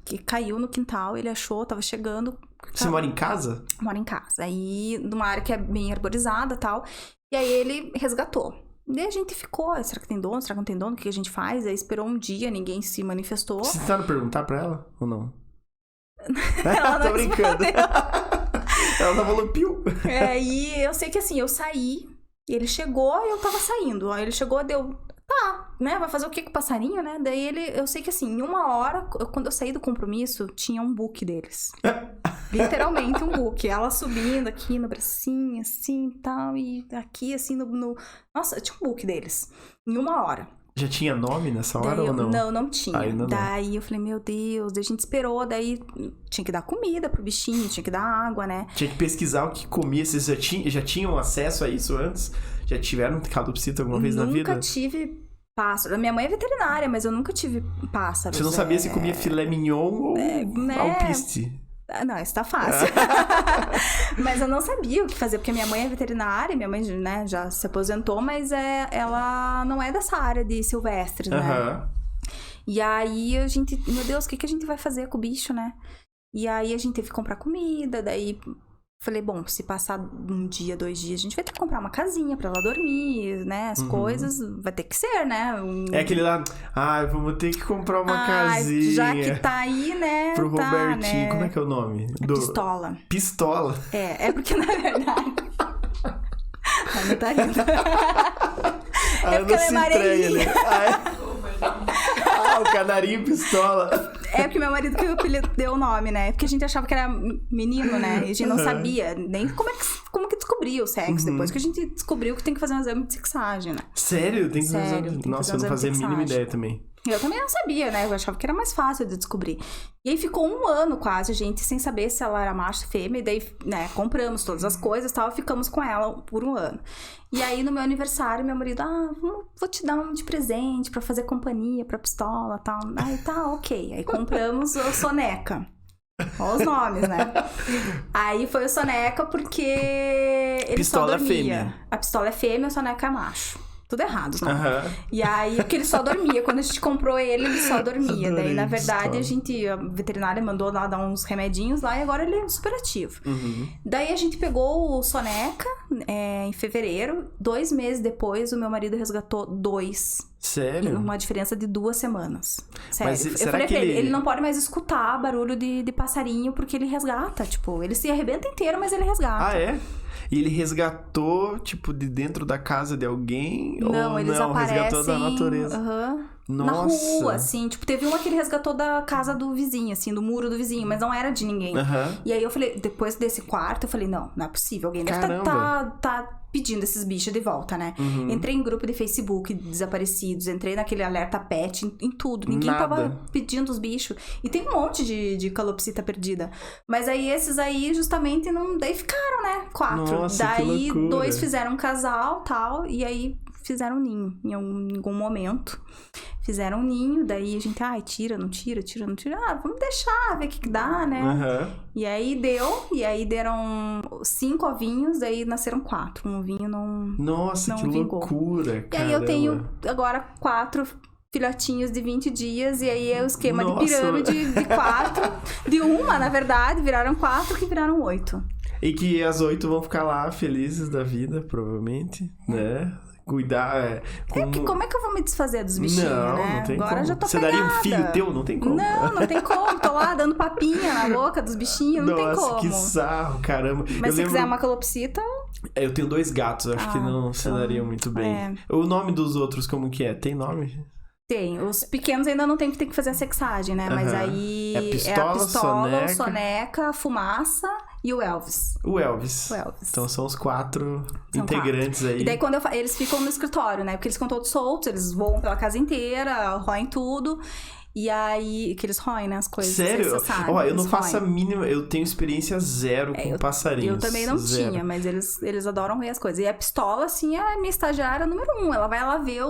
que caiu no quintal, ele achou, tava chegando... Você mora em casa? Moro em casa. Aí, numa área que é bem arborizada e tal. E aí, ele resgatou. Daí a gente ficou, será que tem dono? Será que não tem dono? O que a gente faz? Aí esperou um dia, ninguém se manifestou. Vocês tentaram perguntar pra ela ou não? Ela não tô brincando. Ela só falou piu. E eu sei que assim, eu saí, ele chegou e eu tava saindo. Aí ele chegou, deu, né, vai fazer o que com o passarinho, né? Daí eu sei que assim, em 1 hora, quando eu saí do compromisso, tinha um book deles. Literalmente um book. Ela subindo aqui no bracinho, assim, tal, e aqui, assim, Nossa, tinha um book deles. Em 1 hora. Já tinha nome nessa hora ou não? Não tinha. Daí eu falei, meu Deus, daí a gente esperou, daí tinha que dar comida pro bichinho, tinha que dar água, né? Tinha que pesquisar o que comia. Vocês já tinham acesso a isso antes? Já tiveram calopsita alguma vez na vida? Nunca tive pássaro. A minha mãe é veterinária, mas eu nunca tive pássaros. Você não sabia se comia filé mignon ou alpiste? Não, isso tá fácil. Mas eu não sabia o que fazer, porque minha mãe é veterinária, minha mãe, né, já se aposentou, mas ela não é dessa área de silvestres, né? E aí a gente, meu Deus, o que a gente vai fazer com o bicho, né? E aí a gente teve que comprar comida, daí falei, bom, se passar 1 dia, 2 dias, a gente vai ter que comprar uma casinha pra ela dormir, né? As coisas, vai ter que ser, né? É aquele lá, vamos ter que comprar uma casinha. Já que tá aí, né? Pro Robertinho, né? como é que é o nome? Pistola. Pistola? É porque na verdade... Não tá rindo. É porque ela é amarelinha. O canarinho pistola. É porque meu marido que o apelido deu o nome, né? Porque a gente achava que era menino, né? E a gente não sabia nem como que descobria o sexo. Depois que a gente descobriu que tem que fazer um exame de sexagem, né? Sério? Tem que fazer um exame? Nossa, eu não fazia a mínima ideia também. Eu também não sabia, né? Eu achava que era mais fácil de descobrir. E aí ficou 1 ano quase, a gente, sem saber se ela era macho ou fêmea. E daí, né, compramos todas as coisas e tal, e ficamos com ela por 1 ano. E aí, no meu aniversário, meu marido, vou te dar um de presente pra fazer companhia pra pistola e tal. Aí, tá, ok. Aí compramos o Soneca. Olha os nomes, né? Aí foi o Soneca porque ele pistola só dormia. Fêmea. A pistola é fêmea, o Soneca é macho. Tudo errado, né? E aí, porque ele só dormia. Quando a gente comprou ele só dormia. Daí, na verdade, a veterinária mandou lá dar uns remedinhos lá e agora ele é super ativo. Daí a gente pegou o Soneca em fevereiro. 2 meses depois, o meu marido resgatou 2. Sério? Uma diferença de 2 semanas. Sério. Mas eu será falei que pra ele não pode mais escutar barulho de passarinho porque ele resgata. Tipo, ele se arrebenta inteiro, mas ele resgata. Ah, é? E ele resgatou, tipo, de dentro da casa de alguém? Não, eles aparecem... resgatou da natureza. Na rua, assim. Tipo, teve uma que ele resgatou da casa do vizinho, assim, do muro do vizinho, mas não era de ninguém. E aí eu falei, depois desse quarto, eu falei, não é possível. Alguém deve tá pedindo esses bichos de volta, né? Entrei em grupo de Facebook desaparecidos, entrei naquele alerta pet, em tudo. Ninguém tava pedindo os bichos. E tem um monte de calopsita perdida. Mas aí esses aí, justamente, daí ficaram, né? 4. Nossa, daí que loucura. 2 fizeram um casal, tal, e aí fizeram um ninho em algum momento. Fizeram um ninho, daí a gente, tira, não tira. Vamos deixar, ver o que dá, né? E aí deram 5 ovinhos, daí nasceram 4. Um ovinho não Nossa, que vingou. Loucura, E aí eu tenho agora 4 filhotinhos de 20 dias, e aí é o esquema de pirâmide de 4. De uma, na verdade, viraram 4 que viraram 8. E que as 8 vão ficar lá felizes da vida, provavelmente, né? Cuidar... Como é que eu vou me desfazer dos bichinhos, né? Não tem agora como. Já tô Você pegada. daria um filho teu? Não tem como. Não tem como. Tô lá dando papinha na boca dos bichinhos, não tem como. Nossa, que sarro, caramba. Mas se quiser uma calopsita... Eu tenho 2 gatos, acho que não se dariam muito bem. O nome dos outros, como que é? Tem nome? Tem. Os pequenos ainda não tem que fazer a sexagem, né? Mas aí é a pistola, Soneca, Fumaça e o Elvis. O Elvis. Então são os 4 integrantes 4. Aí. E daí quando eles ficam no escritório, né? Porque eles ficam todos soltos, eles voam pela casa inteira, roem tudo. E aí, que eles roem, né, as coisas. Sério? Ó, eu não faço a mínima... Eu tenho experiência 0 com passarinhos. Eu também não tinha, mas eles adoram ver as coisas. E a pistola, assim, é a minha estagiária número 1. Ela vai lá ver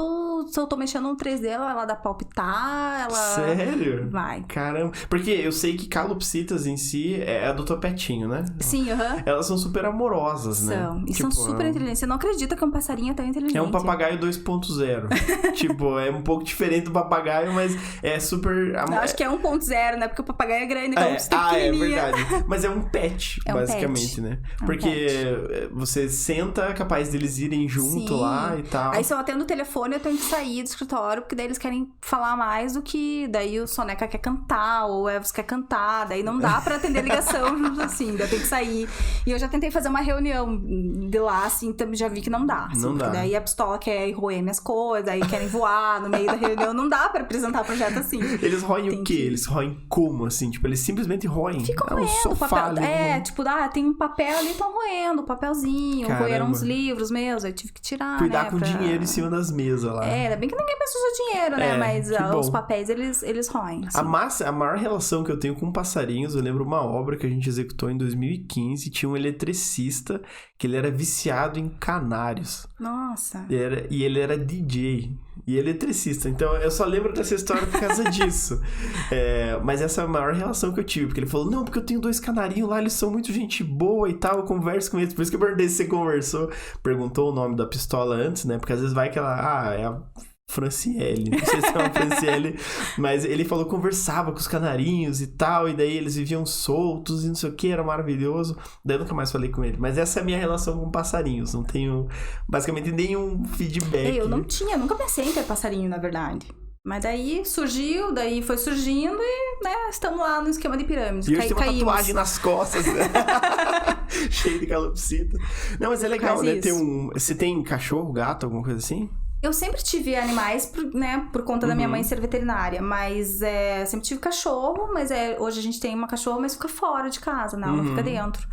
se eu tô mexendo no 3D, ela dá palpitar, ela... Sério? Vai. Caramba. Porque eu sei que calopsitas em si é a do topetinho, né? Sim, Elas são super amorosas, né? São. E são super inteligentes. Você não acredita que um passarinho é tão inteligente. É um papagaio 2.0. Tipo, é um pouco diferente do papagaio, mas é super... Eu acho que é 1.0, né? Porque o papagaio é grande, então você tem é verdade. Mas é um pet, basicamente, né? Porque você senta, capaz deles irem junto lá e tal. Aí se eu atendo o telefone, eu tenho que sair do escritório, porque daí eles querem falar mais do que... Daí o Soneca quer cantar, ou o Elvis quer cantar, daí não dá pra atender a ligação, assim, daí eu tenho que sair. E eu já tentei fazer uma reunião de lá, assim, já vi que não dá. Assim, não dá. Daí a pistola quer roer minhas coisas, aí querem voar no meio da reunião, não dá pra apresentar projeto assim. Eles roem o quê? Eles roem como, assim? Tipo, eles simplesmente roem? Ficam roendo um sofá papel. ali, Tipo, tem um papel ali, estão roendo, um papelzinho. Caramba. Roeram uns livros meus, aí tive que tirar, Cuidar com o dinheiro em cima das mesas lá. Ainda bem que ninguém pensa o dinheiro, né? Mas os papéis, eles roem. Assim. A maior relação que eu tenho com passarinhos, eu lembro uma obra que a gente executou em 2015, tinha um eletricista que ele era viciado em canários. Nossa. E ele era DJ e eletricista. Então, eu só lembro dessa história por causa disso. Mas essa é a maior relação que eu tive. Porque ele falou, não, porque eu tenho 2 canarinhos lá, eles são muito gente boa e tal, eu converso com eles. Por isso que eu perguntei se você conversou. Perguntou o nome da pistola antes, né? Porque às vezes vai que ela... é a Franciele, não sei se é uma Franciele, mas ele falou que conversava com os canarinhos e tal, e daí eles viviam soltos e não sei o que, era maravilhoso. Daí eu nunca mais falei com ele. Mas essa é a minha relação com passarinhos, não tenho basicamente nenhum feedback. Eu nunca pensei em ter passarinho, na verdade. Mas daí surgiu, daí foi surgindo e, né, estamos lá no esquema de pirâmide. E hoje tem uma tatuagem nas costas, né? Cheio de calopsita. Não, mas é legal, né? Você tem cachorro, gato, alguma coisa assim? Eu sempre tive animais, né, por conta da minha mãe ser veterinária, mas sempre tive cachorro, mas hoje a gente tem uma cachorra, mas fica fora de casa, né, ela não fica dentro.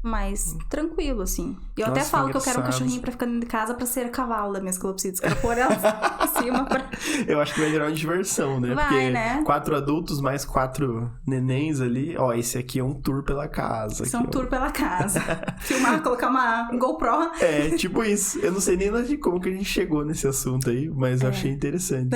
Mas tranquilo, assim. Eu até falo que eu quero um cachorrinho pra ficar dentro de casa pra ser cavalo das minhas calopsitas. Quero pôr ela em cima pra... Eu acho que vai virar uma diversão, né? Vai, porque né? 4 adultos mais 4 nenéns ali. Ó, esse aqui é um tour pela casa. São tour pela casa. Filmar, colocar uma GoPro. Tipo isso. Eu não sei nem de como que a gente chegou nesse assunto aí, mas eu achei interessante.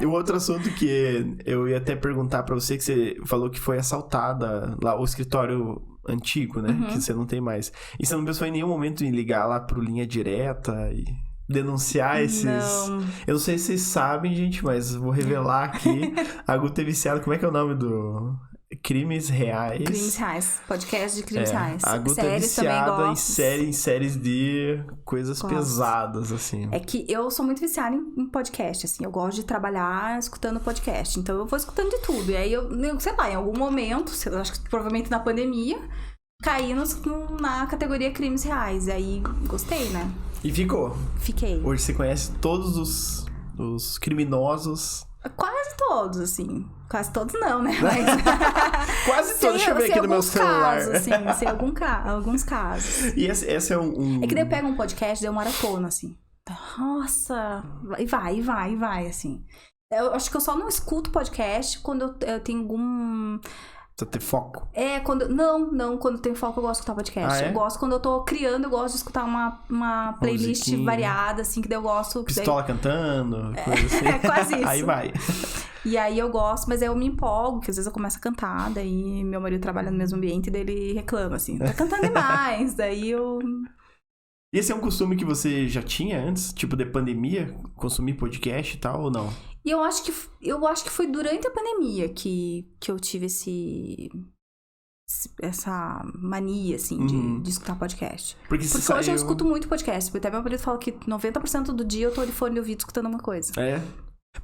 E um outro assunto que eu ia até perguntar pra você, que você falou que foi assaltada lá, o escritório antigo, né? Que você não tem mais. E você não pensou em nenhum momento em ligar lá pro Linha Direta e denunciar esses... Não. Eu não sei se vocês sabem, gente, mas vou revelar aqui. A Gu ter viciado... Como é que é o nome do... Crimes Reais. Crimes Reais. Podcast de Crimes Reais. A Gu tá viciada em séries de coisas pesadas, assim. É que eu sou muito viciada em podcast, assim. Eu gosto de trabalhar escutando podcast. Então, eu vou escutando de tudo. E aí, eu sei lá, em algum momento, eu acho que provavelmente na pandemia, caí na categoria Crimes Reais. E aí, gostei, né? E ficou. Fiquei. Hoje você conhece todos os criminosos... Quase todos, assim. Quase todos não, né? Mas... Quase todos. Deixa eu ver aqui no meu celular. Casos, assim, sei alguns casos. E esse é um... É que daí eu pego um podcast, deu uma maratona, assim. Nossa! E vai, assim. Eu acho que eu só não escuto podcast quando eu tenho algum... Você tem foco? Quando eu tenho foco eu gosto de escutar podcast. Eu gosto, quando eu tô criando, eu gosto de escutar uma playlist variada, assim, que daí eu gosto... Pistola cantando, coisa assim. Quase isso. Aí vai. E aí eu gosto, mas aí eu me empolgo, que às vezes eu começo a cantar, daí meu marido trabalha no mesmo ambiente e daí ele reclama, assim, tá cantando demais, daí eu... E esse é um costume que você já tinha antes, tipo de pandemia, consumir podcast e tal, ou não? E eu acho que foi durante a pandemia que eu tive essa mania, assim, de escutar podcast. Porque hoje eu escuto muito podcast. Até meu marido fala que 90% do dia eu tô de fone de ouvido escutando uma coisa. É?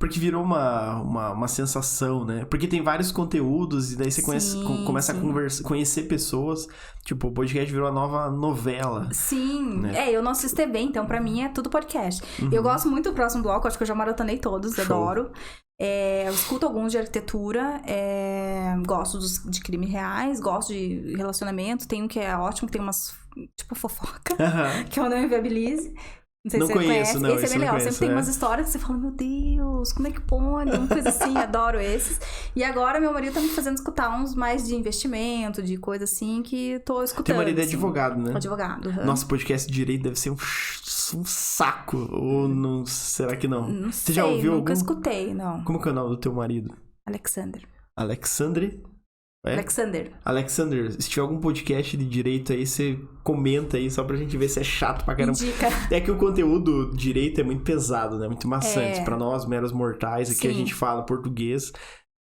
Porque virou uma sensação, né? Porque tem vários conteúdos e daí você começa a conhecer pessoas. Tipo, o podcast virou a nova novela. Sim. Né? Eu não assisto TV, então pra mim é tudo podcast. Eu gosto muito do próximo bloco, acho que eu já maratonei todos, show. Adoro. Eu escuto alguns de arquitetura, gosto de crimes reais, gosto de relacionamento. Tem um que é ótimo, que tem umas, tipo, fofoca, que eu não inviabilize. Não sei se você conhece. Não, esse é bem legal. Sempre tem umas histórias que você fala, meu Deus, como é que pode? Uma coisa assim, adoro esses. E agora meu marido tá me fazendo escutar uns mais de investimento, de coisa assim, que tô escutando. Teu marido é assim. Advogado, né? Advogado. Nossa, podcast de direito deve ser um saco. Ou não, será que não? Não você sei, já ouviu nunca escutei, não. Como que é o nome do teu marido? Alexandre. Alexandre? Alexander. Se tiver algum podcast de direito aí, você comenta aí, só pra gente ver se é chato pra caramba. Indica. É que o conteúdo direito é muito pesado, né? Muito maçante. Pra nós, meros mortais, aqui a gente fala português.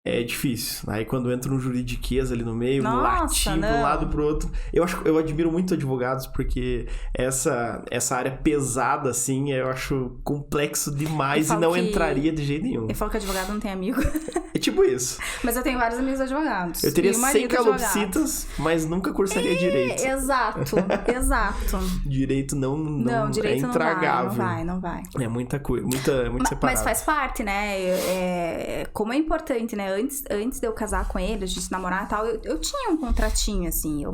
É difícil. Aí quando entra um juridiquês ali no meio, um latim de um lado pro outro. Eu admiro muito advogados, porque essa área pesada, assim, eu acho complexo demais e não entraria de jeito nenhum. Eu falo que advogado não tem amigo. É tipo isso. Mas eu tenho vários amigos advogados. Eu teria 100 calopsitas, mas nunca cursaria direito. Exato. Direito não direito é intragável. Não vai. É muita coisa, muito separado. Mas faz parte, né? Como é importante, né? Antes de eu casar com ele, a gente namorar e tal, eu tinha um contratinho, assim.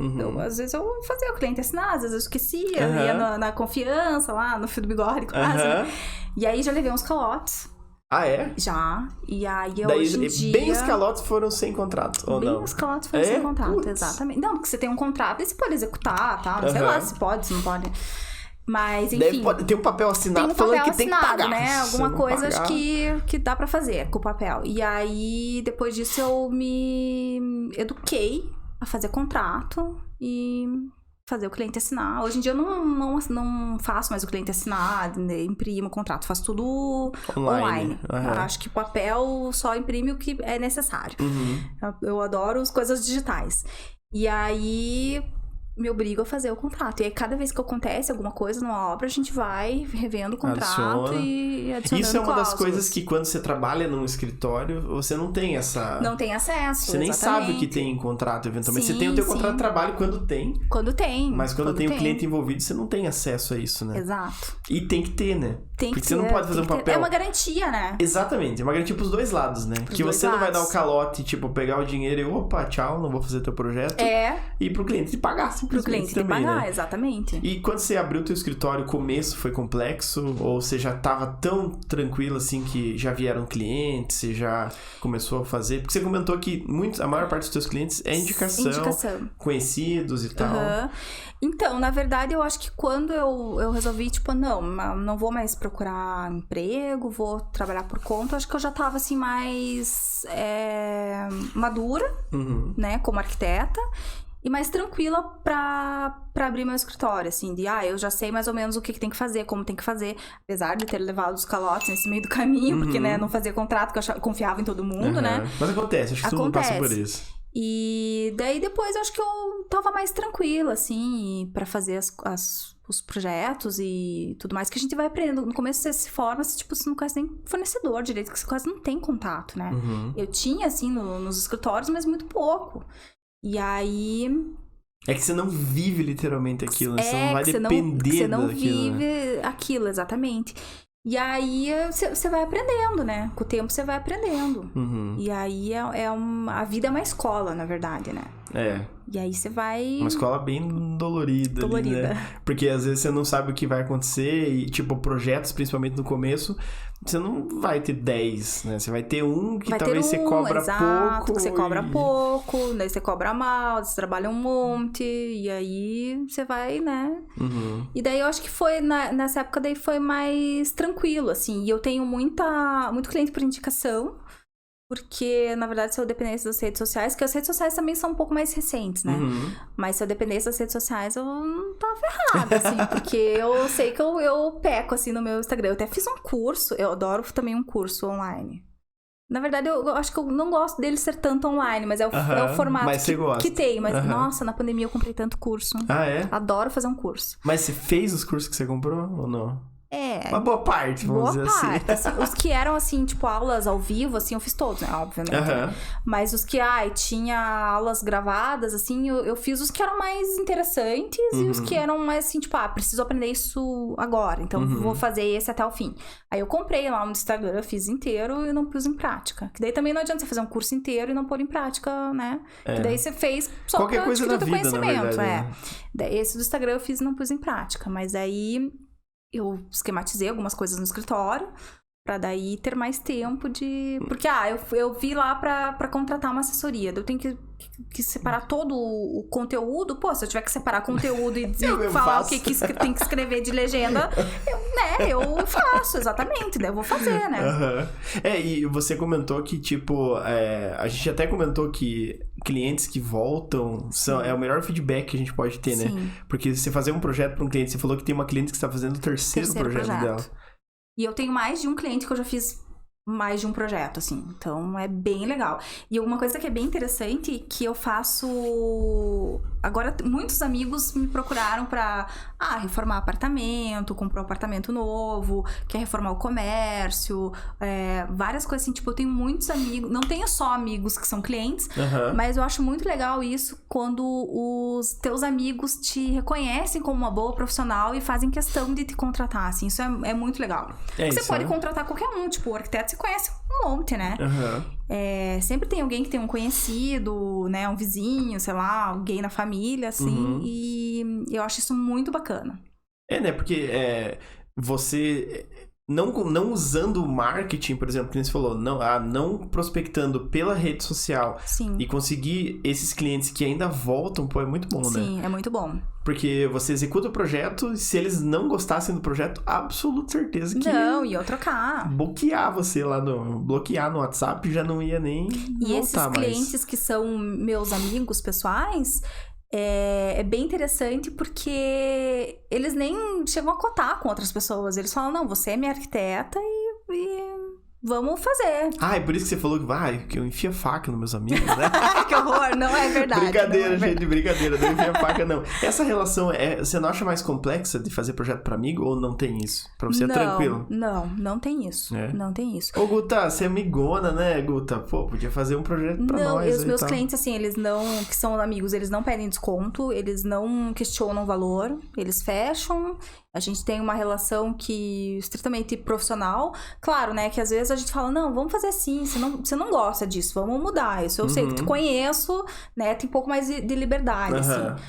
Às vezes eu fazia o cliente assinar, às vezes eu esquecia, ia na confiança, lá no fio do bigode, quase. E aí já levei uns calotes. Ah, é? Já. E aí hoje em dia... Bem os calotes foram sem contrato, ou não? Bem os calotes foram sem contrato, exatamente. Não, porque você tem um contrato e você pode executar, tal. Sei lá se pode, se não pode. Mas, enfim... Tem um papel assinado falando que tem que pagar. Né? Alguma coisa acho que dá pra fazer com o papel. E aí, depois disso, eu me eduquei a fazer contrato e fazer o cliente assinar. Hoje em dia, eu não faço mais o cliente assinar, imprimo o contrato. Faço tudo online. Eu acho que o papel só imprime o que é necessário. Eu adoro as coisas digitais. E aí... me obrigo a fazer o contrato. E aí, cada vez que acontece alguma coisa numa obra, a gente vai revendo o contrato e adicionando Isso é uma das cláusulas. coisas que, quando você trabalha num escritório, você não tem essa... Não tem acesso, Você nem sabe o que tem em contrato, eventualmente. Você tem o teu contrato de trabalho quando tem. Mas quando tem o cliente envolvido, você não tem acesso a isso, né? Exato. E tem que ter, né? Porque você não pode fazer um papel... É uma garantia, né? Exatamente. É uma garantia pros dois lados, né? Porque você não vai dar o calote, tipo, pegar o dinheiro e, opa, tchau, não vou fazer teu projeto. E pro cliente te pagar, pro cliente também, pagar, né? Exatamente. E quando você abriu o teu escritório, o começo foi complexo? Ou você já tava tão tranquilo assim que já vieram clientes, você já começou a fazer? Porque você comentou que a maior parte dos teus clientes é indicação. Conhecidos e tal. Então, na verdade, eu acho que quando eu resolvi, tipo, não vou mais procurar emprego, vou trabalhar por conta, eu acho que eu já tava, assim, mais madura, né, como arquiteta. E mais tranquila pra abrir meu escritório, assim, eu já sei mais ou menos o que tem que fazer, como tem que fazer, apesar de ter levado os calotes nesse meio do caminho, porque, né, não fazia contrato, porque eu confiava em todo mundo, né? Mas acontece, acho que todo mundo passa por isso. E daí depois eu acho que eu tava mais tranquila, assim, pra fazer os projetos e tudo mais, que a gente vai aprendendo. No começo você se forma, tipo, você não conhece nem fornecedor direito, que você quase não tem contato, né? Eu tinha, assim, nos escritórios, mas muito pouco. E aí... É que você não vive literalmente aquilo, né? Você não vai depender você não daquilo, vive aquilo, exatamente. E aí você vai aprendendo, né? Com o tempo você vai aprendendo. E aí a vida é uma escola, na verdade, né? E aí você vai... Uma escola bem dolorida. Ali, né? Porque às vezes você não sabe o que vai acontecer e, tipo, projetos, principalmente no começo, você não vai ter 10, né? Você vai ter um que talvez você cobra pouco. Que você cobra pouco, daí você cobra mal, você trabalha um monte, e aí você vai, né? E daí eu acho que foi, nessa época daí foi mais tranquilo, assim. E eu tenho muito cliente por indicação, porque, na verdade, se eu dependesse das redes sociais, que as redes sociais também são um pouco mais recentes, né? Mas se eu dependesse das redes sociais, eu não tava ferrada, assim. Porque eu sei que eu peco, assim, no meu Instagram. Eu até fiz um curso, eu adoro também um curso online. Na verdade, eu acho que eu não gosto dele ser tanto online, mas é o formato que tem. Mas, nossa, na pandemia eu comprei tanto curso. Ah, é? Adoro fazer um curso. Mas você fez os cursos que você comprou ou não? Uma boa parte, vamos dizer assim. Os que eram, assim, tipo, aulas ao vivo, assim, eu fiz todos, né? Obviamente. Mas os que, tinha aulas gravadas, assim, eu fiz os que eram mais interessantes e os que eram mais, assim, tipo, preciso aprender isso agora, então vou fazer esse até o fim. Aí eu comprei lá no Instagram, fiz inteiro e não pus em prática. Que daí também não adianta você fazer um curso inteiro e não pôr em prática, né? Que daí você fez só qualquer coisa da vida, conhecimento, na verdade, Daí, esse do Instagram eu fiz e não pus em prática, mas aí... eu esquematizei algumas coisas no escritório, Pra daí ter mais tempo de... Porque, eu vi lá pra contratar uma assessoria. Eu tenho que separar todo o conteúdo. Pô, se eu tiver que separar conteúdo e falar o que tem que escrever de legenda, eu faço, exatamente. Daí eu vou fazer, né? E você comentou que, tipo... a gente até comentou que clientes que voltam é o melhor feedback que a gente pode ter, Sim. né? Porque você fazer um projeto pra um cliente... Você falou que tem uma cliente que está fazendo o terceiro projeto dela. E eu tenho mais de um cliente que eu já fiz mais de um projeto, assim. Então, é bem legal. E uma coisa que é bem interessante, que eu faço... Agora, muitos amigos me procuraram pra reformar apartamento, comprar um apartamento novo, quer reformar o comércio, várias coisas assim. Tipo, eu tenho muitos amigos... Não tenho só amigos que são clientes, mas eu acho muito legal isso quando os teus amigos te reconhecem como uma boa profissional e fazem questão de te contratar, assim. Isso é muito legal. Você pode contratar qualquer um, tipo, o arquiteto você conhece um monte, né? Sempre tem alguém que tem um conhecido, né? Um vizinho, sei lá, alguém na família, assim. E eu acho isso muito bacana. Né? Porque você... Não usando o marketing, por exemplo, que você falou, não prospectando pela rede social. Sim. E conseguir esses clientes que ainda voltam, pô, é muito bom, né? Sim, é muito bom. Porque você executa o projeto e se eles não gostassem do projeto, absoluta certeza que... iam trocar. Bloquear você lá bloquear no WhatsApp já não ia nem E esses clientes que são meus amigos pessoais... É bem interessante porque eles nem chegam a cotar com outras pessoas. Eles falam, não, você é minha arquiteta e vamos fazer. É por isso que você falou que eu enfio a faca nos meus amigos, né? Que horror, não é verdade. Brincadeira, gente, brincadeira. Não enfia a faca, não. Essa relação, você não acha mais complexa de fazer projeto pra amigo ou não tem isso? Pra você é tranquilo? Não tem isso. Não tem isso. Ô, Guta, você é amigona, né, Guta? Pô, podia fazer um projeto pra nós. Não, e os meus clientes, assim, eles não... Que são amigos, eles não pedem desconto, eles não questionam o valor, eles fecham... A gente tem uma relação estritamente profissional. Claro, né? Que às vezes a gente fala, não, vamos fazer assim. Você não gosta disso, vamos mudar. Isso eu sei que te conheço, né? Tem um pouco mais de liberdade, assim.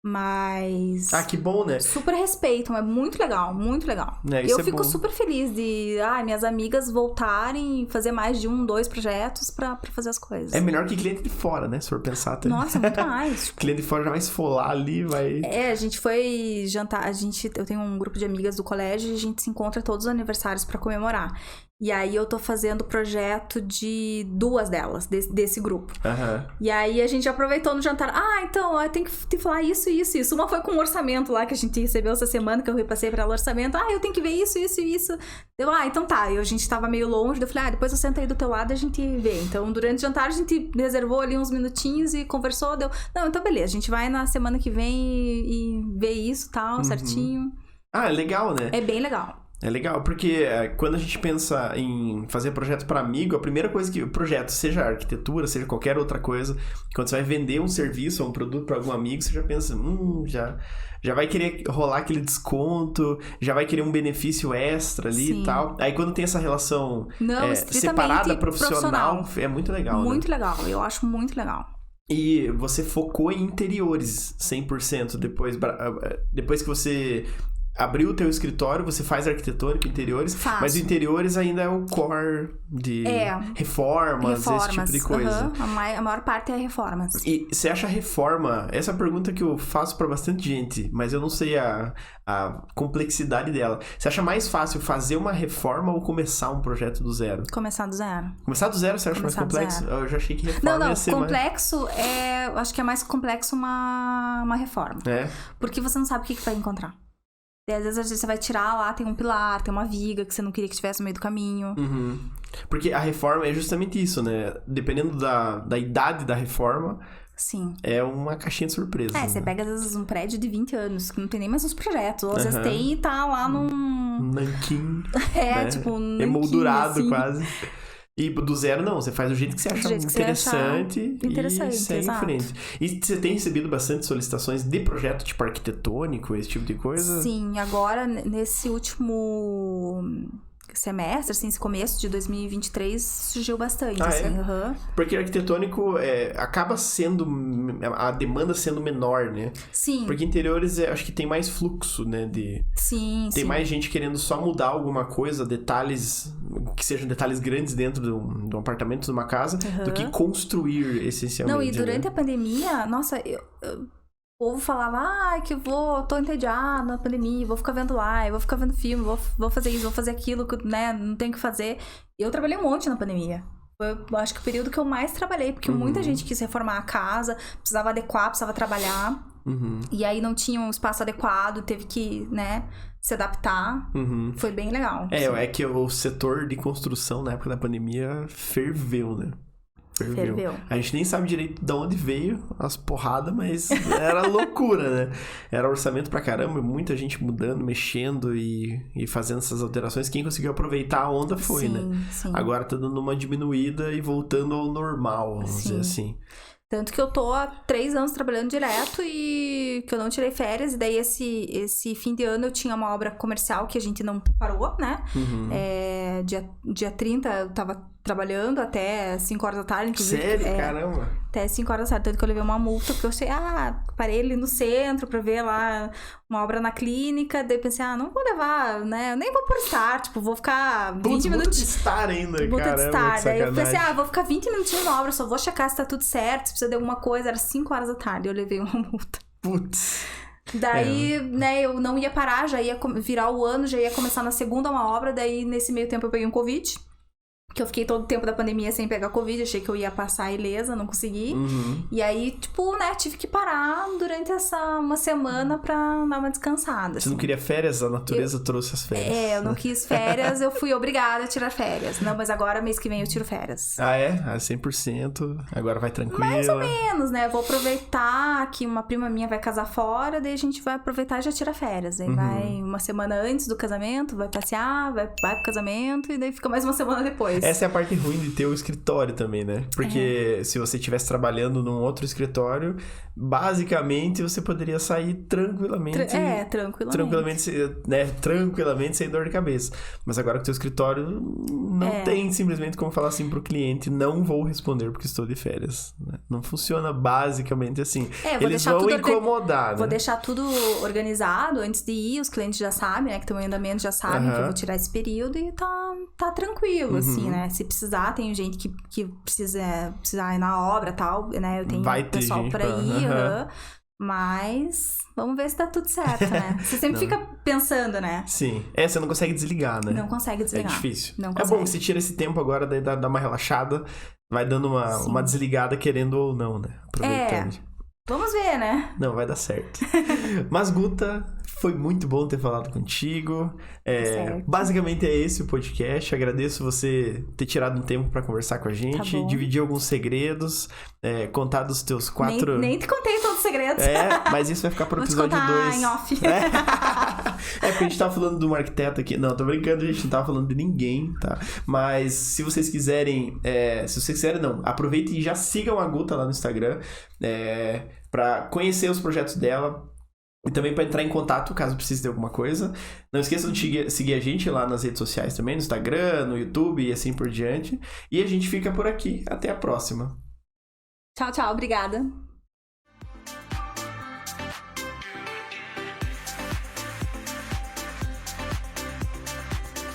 Mas... que bom, né? Super respeitam, é muito legal, muito legal. Eu fico super feliz de minhas amigas voltarem e fazer mais de 2 projetos pra fazer as coisas. É melhor que cliente de fora, né? Se for pensar até. Nossa, muito mais. Cliente de fora já vai esfolar ali, vai... A gente foi jantar, eu tenho um grupo de amigas do colégio e a gente se encontra todos os aniversários pra comemorar. E aí eu tô fazendo projeto de 2 delas, desse grupo. E aí a gente aproveitou no jantar. Então, eu tenho que te falar isso e isso. Uma foi com um orçamento lá que a gente recebeu essa semana, que eu repassei pra ela o orçamento. Eu tenho que ver isso e isso. Eu, então tá. E a gente tava meio longe, eu falei, depois eu sento aí do teu lado e a gente vê. Então, durante o jantar, a gente reservou ali uns minutinhos e conversou. Não, então beleza, a gente vai na semana que vem e vê isso e tal, certinho. É legal, né? É bem legal. É legal, porque quando a gente pensa em fazer projeto para amigo, a primeira coisa que o projeto, seja arquitetura, seja qualquer outra coisa, quando você vai vender um serviço ou um produto para algum amigo, você já pensa, já vai querer rolar aquele desconto, já vai querer um benefício extra ali e tal. Aí quando tem essa relação separada, profissional, é muito legal, muito legal, eu acho muito legal. E você focou em interiores 100% depois que você... Abriu o teu escritório, você faz arquitetônico, interiores, mas interiores ainda é o core de reformas, esse tipo de coisa. A maior parte é reformas. E você acha reforma... Essa é a pergunta que eu faço pra bastante gente, mas eu não sei a complexidade dela. Você acha mais fácil fazer uma reforma ou começar um projeto do zero? Começar do zero. Começar do zero você acha mais complexo? Eu já achei que reforma ia ser complexo eu acho que é mais complexo uma reforma. Porque você não sabe o que vai encontrar. E às vezes você vai tirar lá, tem um pilar, tem uma viga que você não queria que estivesse no meio do caminho. Porque a reforma é justamente isso, né? Dependendo da idade da reforma, sim, é uma caixinha de surpresa. Você pega às vezes um prédio de 20 anos, que não tem nem mais os projetos. Ou às vezes tem e tá lá num... nanquim. tipo um nanquim, emoldurado assim. Quase. E do zero, não. Você faz do jeito que você acha interessante e segue em frente. E você tem recebido bastante solicitações de projeto tipo arquitetônico, esse tipo de coisa? Sim, agora nesse último... semestre, assim, esse começo de 2023, surgiu bastante, assim. É? Porque arquitetônico acaba sendo... A demanda sendo menor, né? Sim. Porque interiores, acho que tem mais fluxo, né? Tem mais gente querendo só mudar alguma coisa, detalhes... Que sejam detalhes grandes dentro de um apartamento, de uma casa, do que construir, essencialmente. Não, e durante a pandemia, nossa, o povo falava, que tô entediado na pandemia, vou ficar vendo live, vou ficar vendo filme, vou fazer isso, vou fazer aquilo, né, não tenho o que fazer. Eu trabalhei um monte na pandemia. Foi, acho que o período que eu mais trabalhei, porque muita gente quis reformar a casa, precisava adequar, precisava trabalhar. E aí não tinha um espaço adequado, teve que, né, se adaptar. Foi bem legal. É que o setor de construção na época da pandemia ferveu, né? Ferveu. A gente nem sabe direito de onde veio as porradas, mas era loucura, né? Era orçamento pra caramba, muita gente mudando, mexendo e fazendo essas alterações. Quem conseguiu aproveitar a onda foi, né? Sim. Agora tá dando uma diminuída e voltando ao normal, vamos dizer assim. Tanto que eu tô há 3 anos trabalhando direto e que eu não tirei férias. E daí esse fim de ano eu tinha uma obra comercial que a gente não parou, né? Dia 30 eu tava trabalhando até 5 horas da tarde. Inclusive, sério? Caramba! Até 5 horas da tarde. Tanto que eu levei uma multa, porque eu achei, parei ali no centro pra ver lá uma obra na clínica. Daí pensei, não vou levar, né? Eu nem vou por estar, tipo, vou ficar 20 minutos. Multa de estar ainda, caramba, de estar. Daí eu pensei, vou ficar 20 minutinhos na obra, só vou checar se tá tudo certo, se precisa de alguma coisa. Era 5 horas da tarde, eu levei uma multa. Putz! Daí, né, eu não ia parar, já ia virar o ano, já ia começar na segunda uma obra. Daí, nesse meio tempo, eu peguei um Covid. Que eu fiquei todo o tempo da pandemia sem pegar Covid, achei que eu ia passar ilesa, não consegui. E aí, tipo, né, tive que parar durante uma semana pra dar uma descansada. Você não queria férias? A natureza trouxe as férias. Eu não quis férias, eu fui obrigada a tirar férias. Não, mas agora, mês que vem, eu tiro férias. 100%. Agora vai tranquila. Mais ou menos, né? Eu vou aproveitar que uma prima minha vai casar fora, daí a gente vai aproveitar e já tira férias. Aí vai uma semana antes do casamento, vai passear, vai pro casamento, e daí fica mais uma semana depois. Essa é a parte ruim de ter o escritório também, né? Porque se você estivesse trabalhando num outro escritório, basicamente você poderia sair tranquilamente. Tranquilamente sem dor de cabeça. Mas agora que o teu escritório não tem simplesmente como falar assim pro cliente, não vou responder porque estou de férias. Né? Não funciona basicamente assim. Eles vão incomodar, né? Vou deixar tudo organizado antes de ir, os clientes já sabem, né? Que estão em andamento, já sabem que eu vou tirar esse período e tá tranquilo, assim, né? Se precisar, tem gente que precisar ir na obra e tal, né? Eu tenho pessoal por aí, mas vamos ver se dá tudo certo, né? Você sempre fica pensando, né? Sim. Você não consegue desligar, né? Não consegue desligar. É difícil. Não consegue. É bom que você tira esse tempo agora, daí dá uma relaxada, vai dando uma desligada querendo ou não, né? Aproveitando. Vamos ver, né? Não, vai dar certo. Mas, Guta, foi muito bom ter falado contigo. Basicamente é esse o podcast. Agradeço você ter tirado um tempo pra conversar com a gente, dividir alguns segredos, contar dos teus 4... Nem te contei todos os segredos. Mas isso vai ficar pro episódio 2. Em off. Porque a gente tava falando de um arquiteto aqui. Não, tô brincando, a gente não tava falando de ninguém, tá? Mas se vocês quiserem... aproveitem e já sigam a Guta lá no Instagram. Pra conhecer os projetos dela e também para entrar em contato caso precise de alguma coisa. Não esqueçam de seguir a gente lá nas redes sociais também, no Instagram, no YouTube e assim por diante. E a gente fica por aqui. Até a próxima. Tchau, obrigada.